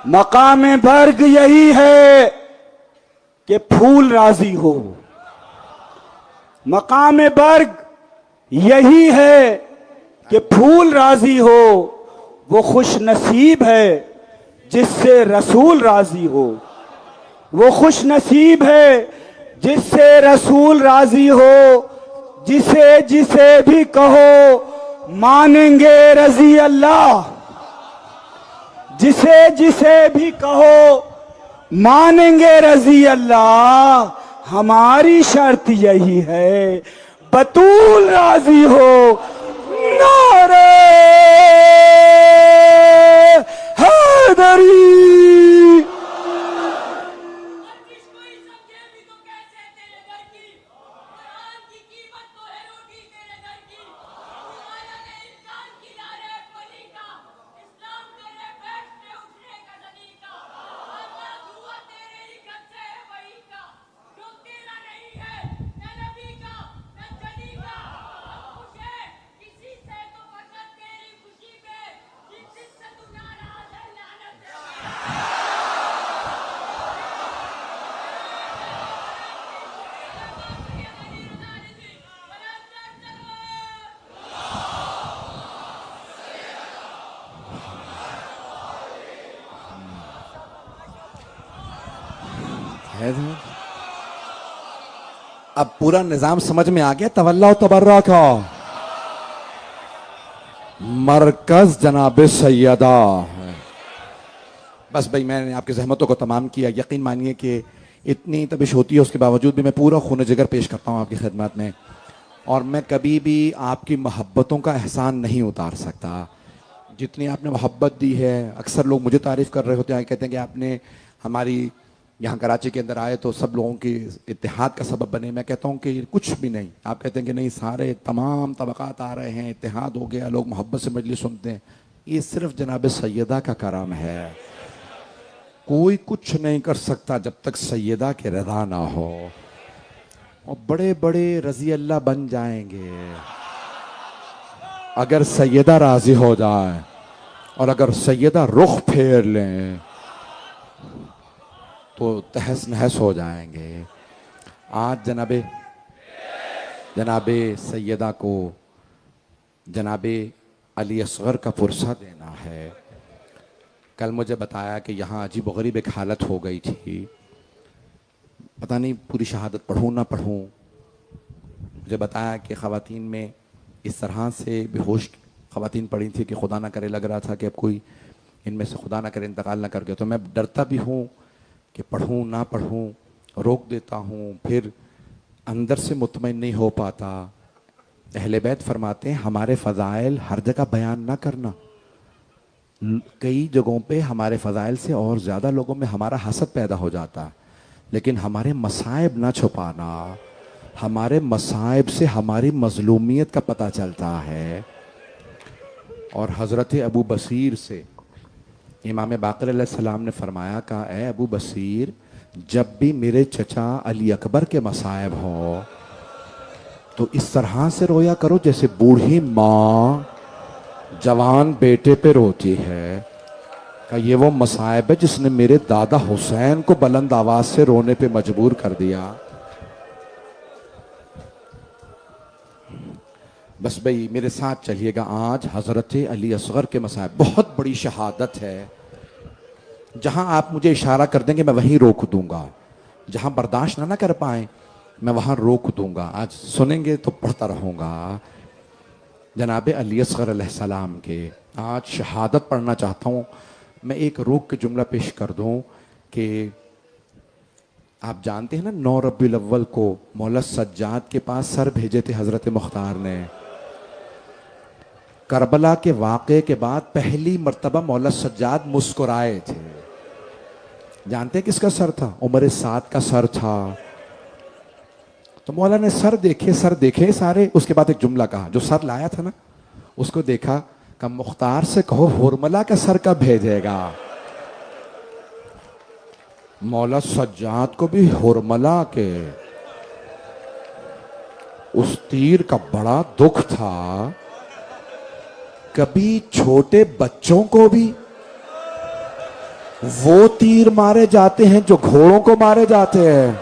مقام برگ یہی ہے کہ پھول راضی ہو. مقام برگ یہی ہے کہ پھول راضی ہو. وہ خوش نصیب ہے جس سے رسول راضی ہو. وہ خوش نصیب ہے جس سے رسول راضی ہو. جسے جسے بھی کہو مانیں گے رضی اللہ. جسے جسے بھی کہو مانیں گے رضی اللہ. ہماری شرط یہی ہے بطول راضی ہو. نعرہ حیدری. اب پورا نظام سمجھ میں آ گیا. تولا و تبرہ کا مرکز جناب سیدہ. بس بھائی میں نے آپ کی زحمتوں کو تمام کیا. یقین مانیے کہ اتنی تبش ہوتی ہے اس کے باوجود بھی میں پورا خون جگر پیش کرتا ہوں آپ کی خدمت میں. اور میں کبھی بھی آپ کی محبتوں کا احسان نہیں اتار سکتا. جتنی آپ نے محبت دی ہے, اکثر لوگ مجھے تعریف کر رہے ہوتے ہیں, کہتے ہیں کہ آپ نے ہماری یہاں کراچی کے اندر آئے تو سب لوگوں کی اتحاد کا سبب بنے. میں کہتا ہوں کہ کچھ بھی نہیں. آپ کہتے ہیں کہ نہیں سارے تمام طبقات آ رہے ہیں, اتحاد ہو گیا, لوگ محبت سے مجلس سنتے ہیں. یہ صرف جناب سیدہ کا کرم ہے. کوئی کچھ نہیں کر سکتا جب تک سیدہ کے رضا نہ ہو. اور بڑے بڑے رضی اللہ بن جائیں گے اگر سیدہ راضی ہو جائے, اور اگر سیدہ رخ پھیر لیں تو تہس نہس ہو جائیں گے. آج جناب سیدہ کو جناب علی اصغر کا پرسہ دینا ہے. کل مجھے بتایا کہ یہاں عجیب و غریب ایک حالت ہو گئی تھی. پتہ نہیں پوری شہادت پڑھوں نہ پڑھوں. مجھے بتایا کہ خواتین میں اس طرح سے بے ہوش خواتین پڑھی تھی کہ خدا نہ کرے لگ رہا تھا کہ اب کوئی ان میں سے خدا نہ کرے انتقال نہ کر گیا. تو میں ڈرتا بھی ہوں کہ پڑھوں نہ پڑھوں, روک دیتا ہوں, پھر اندر سے مطمئن نہیں ہو پاتا. اہل بیت فرماتے ہیں ہمارے فضائل ہر جگہ بیان نہ کرنا. کئی جگہوں پہ ہمارے فضائل سے اور زیادہ لوگوں میں ہمارا حسد پیدا ہو جاتا, لیکن ہمارے مصائب نہ چھپانا. ہمارے مصائب سے ہماری مظلومیت کا پتہ چلتا ہے. اور حضرت ابو بصیر سے امام باقر علیہ السلام نے فرمایا کہ اے ابو بصیر, جب بھی میرے چچا علی اکبر کے مصائب ہو تو اس طرح سے رویا کرو جیسے بوڑھی ماں جوان بیٹے پہ روتی ہے. کہ یہ وہ مصائب ہے جس نے میرے دادا حسین کو بلند آواز سے رونے پہ مجبور کر دیا. بس بھئی میرے ساتھ چلیے گا. آج حضرت علی اصغر کے مصائب بہت بڑی شہادت ہے. جہاں آپ مجھے اشارہ کر دیں گے میں وہیں روک دوں گا. جہاں برداشت نہ کر پائیں میں وہاں روک دوں گا. آج سنیں گے تو پڑھتا رہوں گا. جناب علی اصغر علیہ السلام کے آج شہادت پڑھنا چاہتا ہوں. میں ایک روک کے جملہ پیش کر دوں کہ آپ جانتے ہیں نا 9 ربیع الاول کو مولا سجاد کے پاس سر بھیجے تھے حضرت مختار نے. کربلا کے واقعے کے بعد پہلی مرتبہ مولا سجاد مسکرائے تھے. جانتے کس کا سر تھا؟ عمر سعد کا سر تھا. تو مولا نے سر دیکھے سارے. اس کے بعد ایک جملہ کہا, جو سر لایا تھا نا اس کو دیکھا کہ مختار سے کہو ہرملا کا سر کب بھیجے گا. مولا سجاد کو بھی ہرملا کے اس تیر کا بڑا دکھ تھا، کبھی چھوٹے بچوں کو بھی وہ تیر مارے جاتے ہیں جو گھوڑوں کو مارے جاتے ہیں۔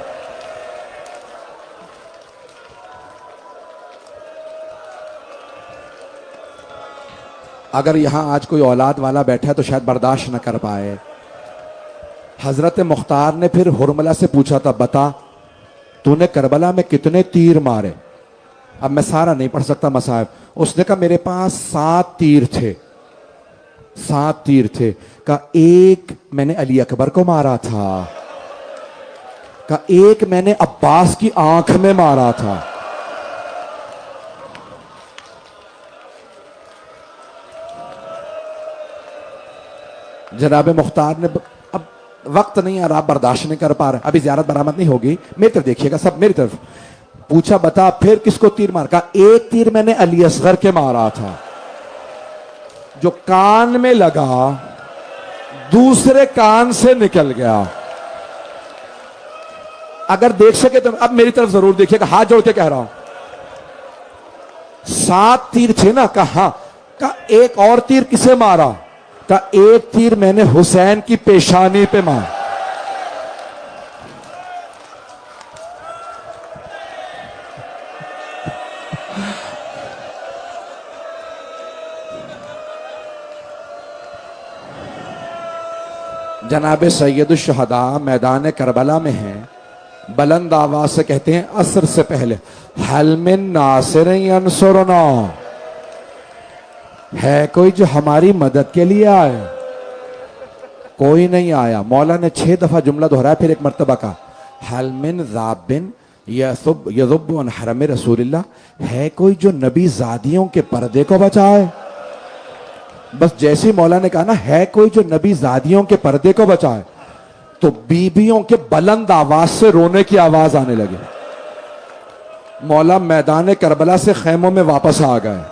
اگر یہاں آج کوئی اولاد والا بیٹھا ہے تو شاید برداشت نہ کر پائے۔ حضرت مختار نے پھر ہرملہ سے پوچھا تھا، بتا تو نے کربلا میں کتنے تیر مارے؟ اب میں سارا نہیں پڑھ سکتا مصائب۔ اس نے کہا میرے پاس 7 تیر تھے، 7 تیر تھے۔ کہا ایک میں نے علی اکبر کو مارا تھا، کہا ایک میں نے عباس کی آنکھ میں مارا تھا۔ جناب مختار نے اب وقت نہیں ہے، آپ برداشت نہیں کر پا رہے، ابھی زیارت برآمد نہیں ہوگی، میری طرف دیکھیے گا سب، میری طرف۔ پوچھا بتا پھر کس کو تیر مار؟ کہا ایک تیر میں نے علی اصغر کے مارا تھا، جو کان میں لگا دوسرے کان سے نکل گیا۔ اگر دیکھ سکے تو اب میری طرف ضرور دیکھیے گا، ہاتھ جوڑ کے کہہ رہا ہوں۔ 7 تیر تھے نا؟ کہا ہاں۔ کہا ایک اور تیر کسے مارا؟ کہا ایک تیر میں نے حسین کی پیشانی پہ مارا۔ جناب سید الشہداء میدان کربلا میں ہیں، بلند آواز سے کہتے ہیں عصر سے پہلے، حل من ناصر ینصرنا، ہے کوئی جو ہماری مدد کے لیے آئے؟ کوئی نہیں آیا۔ مولا نے 6 دفعہ جملہ دہرایا، پھر ایک مرتبہ کہا حل من ذاب یذب عن حرم رسول اللہ، ہے کوئی جو نبی زادیوں کے پردے کو بچائے؟ بس جیسے مولا نے کہا نا ہے کوئی جو نبی زادیوں کے پردے کو بچائے، تو بیویوں کے بلند آواز سے رونے کی آواز آنے لگی۔ مولا میدان کربلا سے خیموں میں واپس آ گئے۔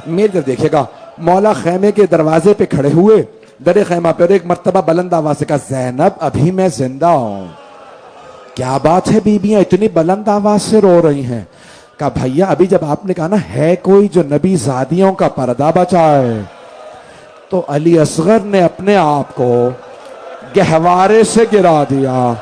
میری طرف دیکھے گا، مولا خیمے کے دروازے پہ کھڑے ہوئے، درے خیمہ پہ، اور ایک مرتبہ بلند آواز سے کہا زینب ابھی میں زندہ ہوں۔ کیا بات ہے بیویاں اتنی بلند آواز سے رو رہی ہیں؟ کہا بھیا ابھی جب آپ نے کہا نا ہے کوئی جو نبی زادیوں کا پردہ بچائے، تو علی اصغر نے اپنے آپ کو گہوارے سے گرا دیا۔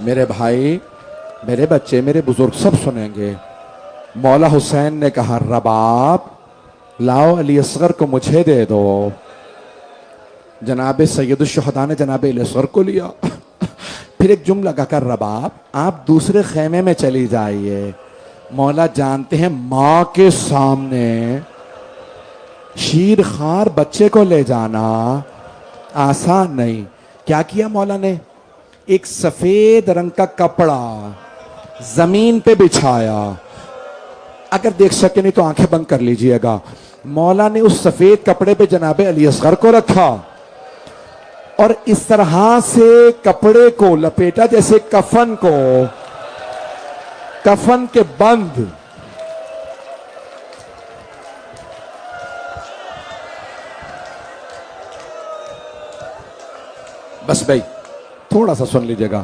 میرے بھائی، میرے بچے، میرے بزرگ سب سنیں گے۔ مولا حسین نے کہا رباب لاؤ علی اصغر کو مجھے دے دو۔ جناب سید الشہداء نے جناب علی اصغر کو لیا، پھر ایک جملہ کہا کر رباب آپ دوسرے خیمے میں چلی جائیے۔ مولا جانتے ہیں ماں کے سامنے شیر خوار بچے کو لے جانا آسان نہیں۔ کیا کیا مولا نے؟ ایک سفید رنگ کا کپڑا زمین پہ بچھایا، اگر دیکھ سکے نہیں تو آنکھیں بند کر لیجئے گا۔ مولا نے اس سفید کپڑے پہ جناب علی اصغر کو رکھا، اور اس طرح سے کپڑے کو لپیٹا جیسے کفن کو، کفن کے بند۔ بس بھائی تھوڑا سا سن لیجئے گا،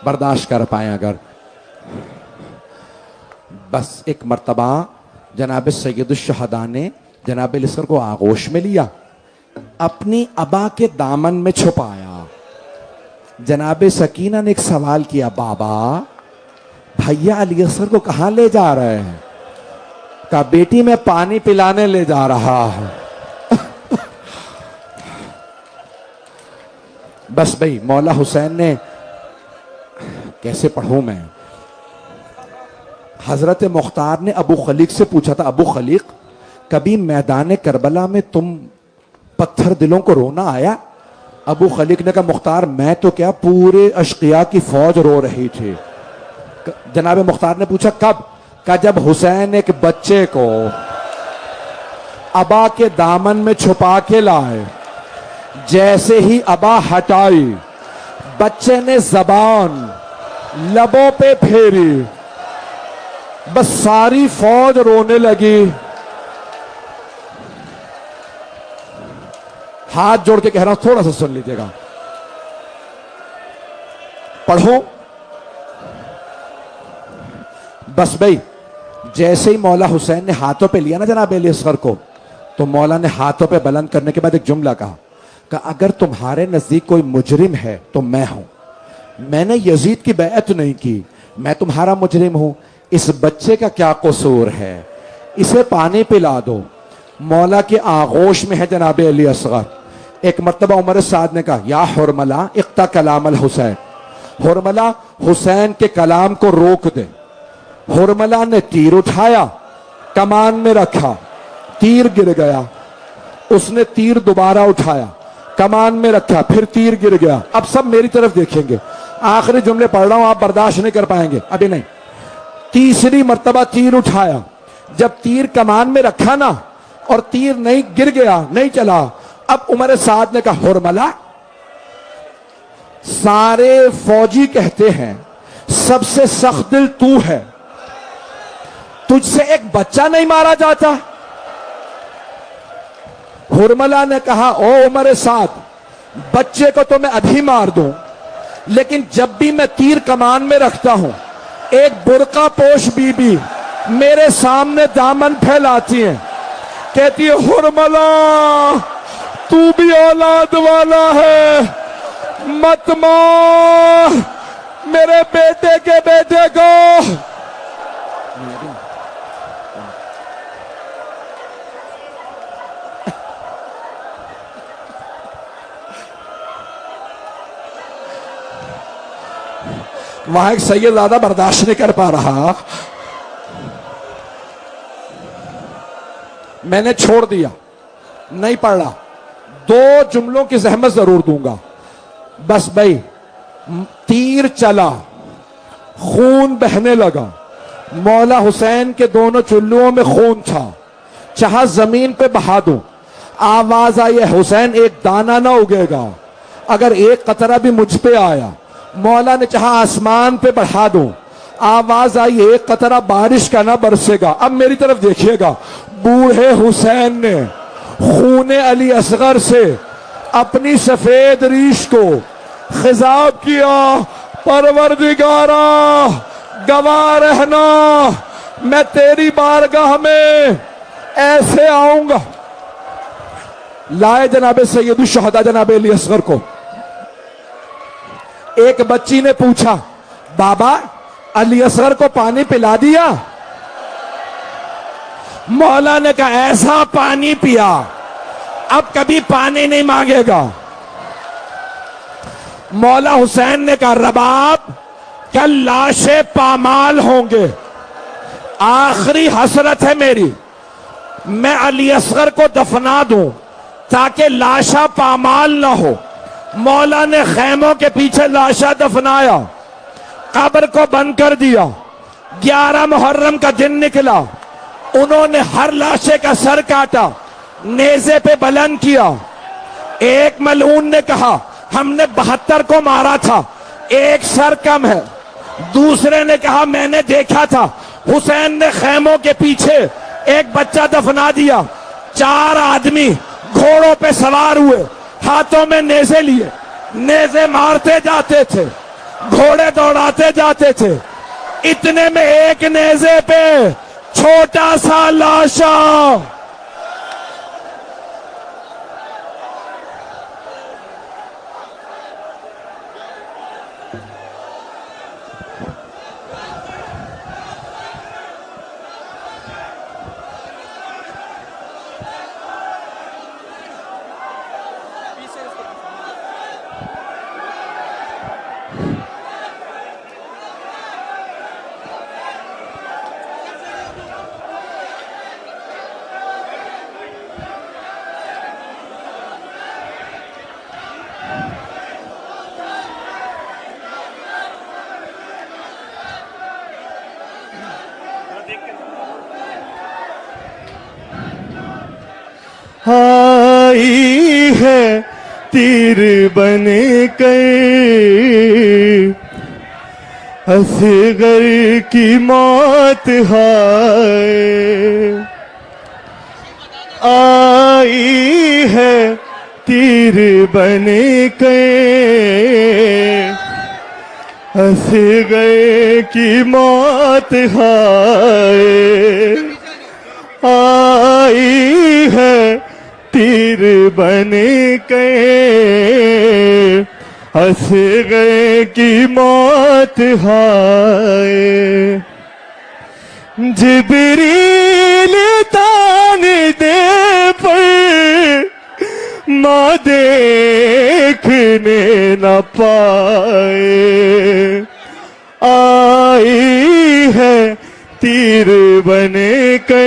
برداشت کر پائیں اگر۔ بس ایک مرتبہ جناب سید الشہداء نے جناب علی اصغر کو آغوش میں لیا، اپنی ابا کے دامن میں چھپایا۔ جناب سکینہ نے ایک سوال کیا، بابا بھیا علی اصغر کو کہاں لے جا رہے ہیں؟ کہا بیٹی میں پانی پلانے لے جا رہا ہوں۔ بس بھئی مولا حسین نے، کیسے پڑھوں میں، حضرت مختار نے ابو خلیق سے پوچھا تھا، ابو خلیق کبھی میدان کربلا میں تم پتھر دلوں کو رونا آیا؟ ابو خلیق نے کہا مختار میں تو کیا پورے اشقیاء کی فوج رو رہی تھی۔ جناب مختار نے پوچھا کب؟ کہا جب حسین ایک بچے کو ابا کے دامن میں چھپا کے لائے، جیسے ہی ابا ہٹائی بچے نے زبان لبوں پہ پھیری، بس ساری فوج رونے لگی۔ ہاتھ جوڑ کے کہہ رہا ہوں تھوڑا سا سن لیجیے گا. پڑھو. بس بھائی جیسے ہی مولا حسین نے ہاتھوں پہ لیا نا جناب علی اصغر کو, تو مولا نے ہاتھوں پہ بلند کرنے کے بعد ایک جملہ کہا کہ اگر تمہارے نزدیک کوئی مجرم ہے تو میں ہوں. میں نے یزید کی بیعت نہیں کی, میں تمہارا مجرم ہوں. اس بچے کا کیا قصور ہے, اسے پانی پلا دو. مولا کے آغوش میں ہے جناب علی اصغر. ایک مرتبہ عمر سعد نے کہا یا حرملہ اقطع کلام الحسین, حرملہ حسین کے کلام کو روک دے. حرملہ نے تیر اٹھایا, کمان میں رکھا, تیر گر گیا. اس نے تیر دوبارہ اٹھایا, کمان میں رکھا, پھر تیر گر گیا. اب سب میری طرف دیکھیں گے, آخری جملے پڑھ رہا ہوں, آپ برداشت نہیں کر پائیں گے ابھی نہیں. تیسری مرتبہ تیر اٹھایا, جب تیر کمان میں رکھا نا اور تیر نہیں گر گیا, نہیں چلا, اب عمر سعد نے کہا حرملہ, سارے فوجی کہتے ہیں سب سے سخت دل تو ہے, تجھ سے ایک بچہ نہیں مارا جاتا. حرملہ نے کہا او عمر سعد, بچے کو تو میں ابھی مار دوں, لیکن جب بھی میں تیر کمان میں رکھتا ہوں ایک برقع پوش بی بی میرے سامنے دامن پھیلاتی ہیں, کہتی ہے حرملہ تو بھی اولاد والا ہے, مت مار میرے بیٹے کے بیٹے کو. وہاں ایک سید زیادہ برداشت نہیں کر پا رہا, میں نے چھوڑ دیا, نہیں پڑھ رہا. 2 جملوں کی زحمت ضرور دوں گا. بس بھائی تیر چلا, خون بہنے لگا, مولا حسین کے دونوں چلوؤں میں خون تھا, چاہا زمین پہ بہا دوں. آواز آئی حسین ایک دانہ نہ اگے گا اگر ایک قطرہ بھی مجھ پہ آیا. مولا نے چاہا آسمان پہ بڑھا دوں. آواز آئی ایک قطرہ بارش کا نہ برسے گا. اب میری طرف دیکھیے گا, بوڑھے حسین نے خون علی اصغر سے اپنی سفید ریش کو خضاب کیا, پروردگارا گواہ رہنا میں تیری بارگاہ میں ایسے آؤں گا. لائے جناب سید الشہداء جناب علی اصغر کو. ایک بچی نے پوچھا بابا علی اصغر کو پانی پلا دیا؟ مولا نے کہا ایسا پانی پیا اب کبھی پانی نہیں مانگے گا. مولا حسین نے کہا رباب کل لاشیں پامال ہوں گے, آخری حسرت ہے میری, میں علی اصغر کو دفنا دوں تاکہ لاشا پامال نہ ہو. مولا نے خیموں کے پیچھے لاشا دفنایا, قبر کو بند کر دیا. 11 محرم کا دن نکلا, انہوں نے ہر لاشے کا سر کاٹا, نیزے پہ بلند کیا. ایک ملعون نے کہا ہم نے 72 کو مارا تھا, ایک سر کم ہے. دوسرے نے کہا میں نے دیکھا تھا حسین نے خیموں کے پیچھے ایک بچہ دفنا دیا. 4 آدمی گھوڑوں پہ سوار ہوئے, ہاتھوں میں نیزے لیے, نیزے مارتے جاتے تھے, گھوڑے دوڑاتے جاتے تھے. اتنے میں ایک نیزے پہ چھوٹا سا لاشا آئی ہے تیر بن کر اصغر کی موت ہائے. آئی ہے تیر بن کے اصغر کی موت ہائے آئی ہے تیر بن کے اصغر کی موت ہائے جبریل تان دے پر ماں دیکھنے نہ پائے آئی ہے تیر بن کے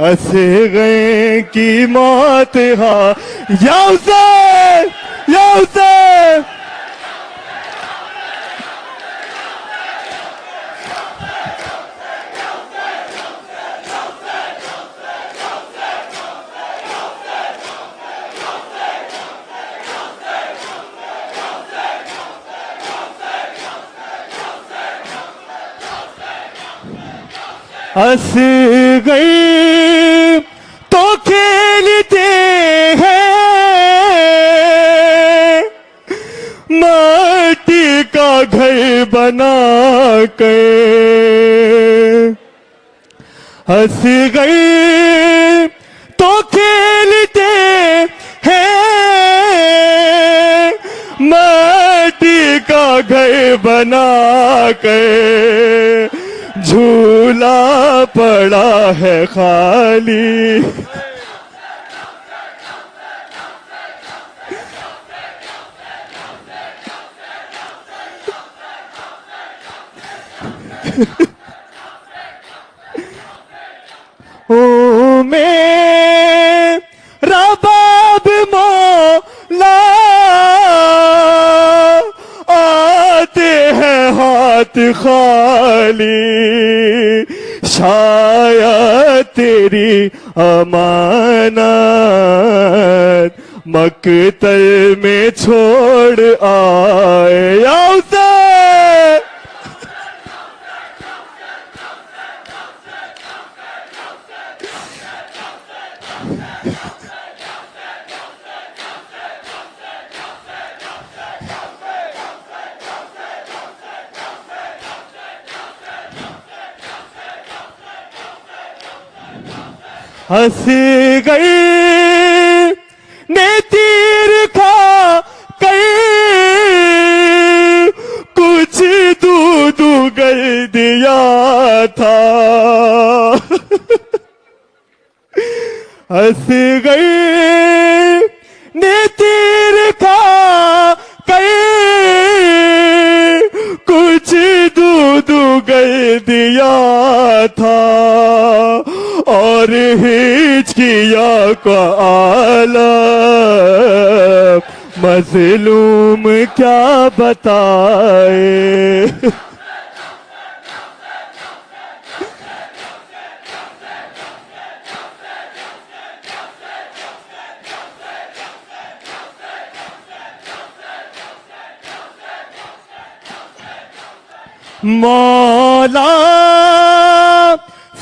اصغر کی موت ہا یا حسین یا حسین اصغر تو کھیلتے ہیں مٹی کا گھر بنا کے اصغر تو کھیلتے ہیں مٹی کا گھر بنا کے جھولا پڑا ہے خالی او میرا باب مولا آتے ہیں ہاتھ خالی شاید تیری امانت مقتل میں چھوڑ آئے یا حسین اصغر نے تیر کھا کر کچھ دودھ اگل دیا تھا اصغر نے تیر کھا کر کچھ دودھ اگل دیا تھا اور ہچکیا کا عالم مظلوم کیا بتائے مولا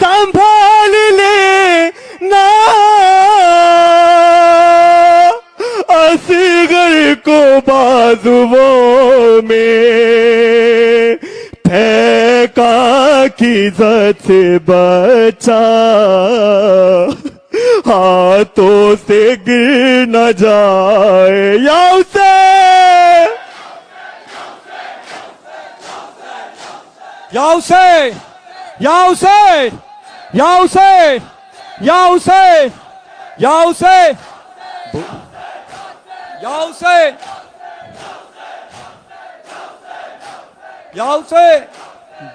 سنبھال لے نا اصغر کو بازوؤں میں پھینکا کی عزت سے بچا ہاتھوں سے گر نہ جائے یا حسین یا حسین یا حسین یا حسین یا حسین یا حسین یا حسین یا حسین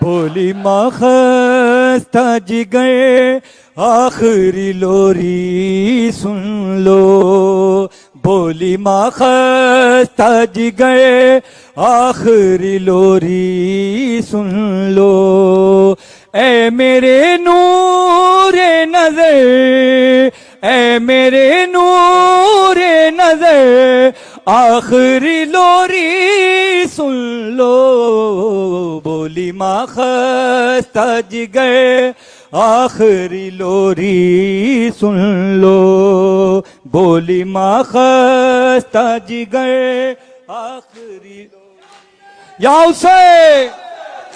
بولی ماں خستہ جگر آخری لوری سن لو بولی ماں خستہ جگر آخری لوری سن لو اے میرے نور نظر اے میرے نور نظر آخری لوری سن لو بولی ماں خستہ جگر آخری لوری سن لو، بولی ماں خستہ جگر آخری لوری. یا حسین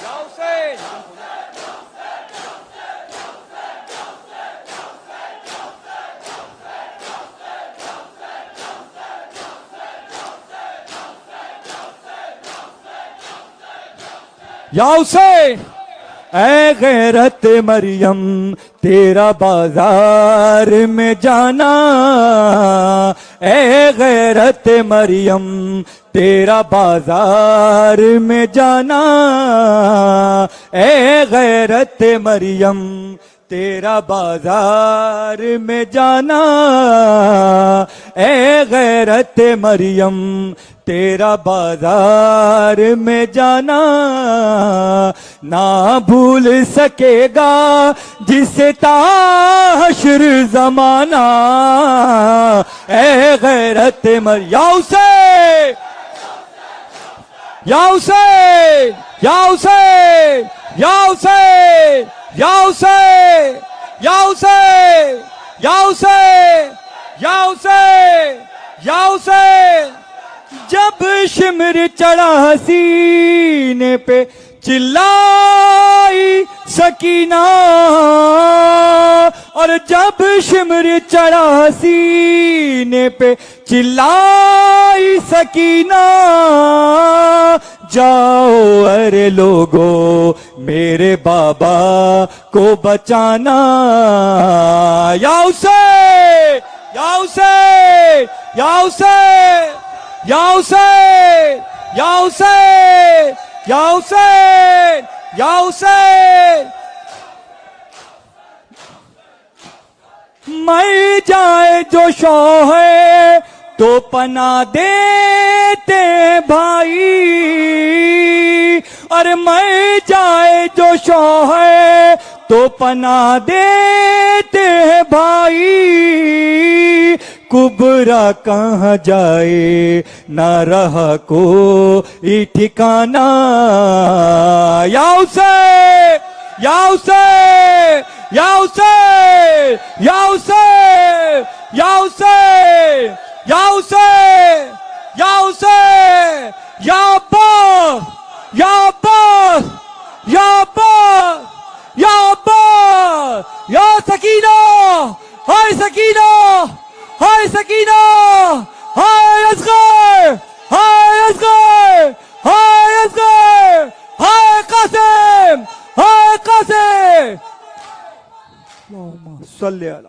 یا حسین یا حسین. اے غیرت مریم تیرا بازار میں جانا، اے غیرت مریم تیرا بازار میں جانا، اے غیرت مریم تیرا بازار میں جانا، اے غیرت مریم تیرا بازار میں جانا. نہ بھول سکے گا جسے تا حشر زمانہ، اے غیرت مریم. یا حسین یا حسین یا حسین یا حسین یا حسین یا حسین یا حسین یا حسین یا حسین. جب شمر چڑھا سینے پہ چلائی سکینہ، اور جب شمر چڑھا سینے پہ چلائی سکینہ، جاؤ ارے لوگو میرے بابا کو بچانا. یا حسین یا حسین یا حسین یا حسین یا حسین یا حسین یا حسین. مر جائے جو شوہر تو پناہ دیتے بھائی، اور مر جائے جو شوہر تو پناہ دیتے بھائی. کبرا کہاں جائے نہ رہا کوئی ٹھکانہ. یا حسین یا حسین یا حسین یا حسین یا حسین یا حسین یا حسین یا عباس یا عباس یا عباس یا عباس یا سکینہ. ہائے سکینہ ہائے سکینہ ہائے اصغر ہائے اصغر ہائے اصغر ہائے قاسم ہائے قاسم. اللہم صلی علی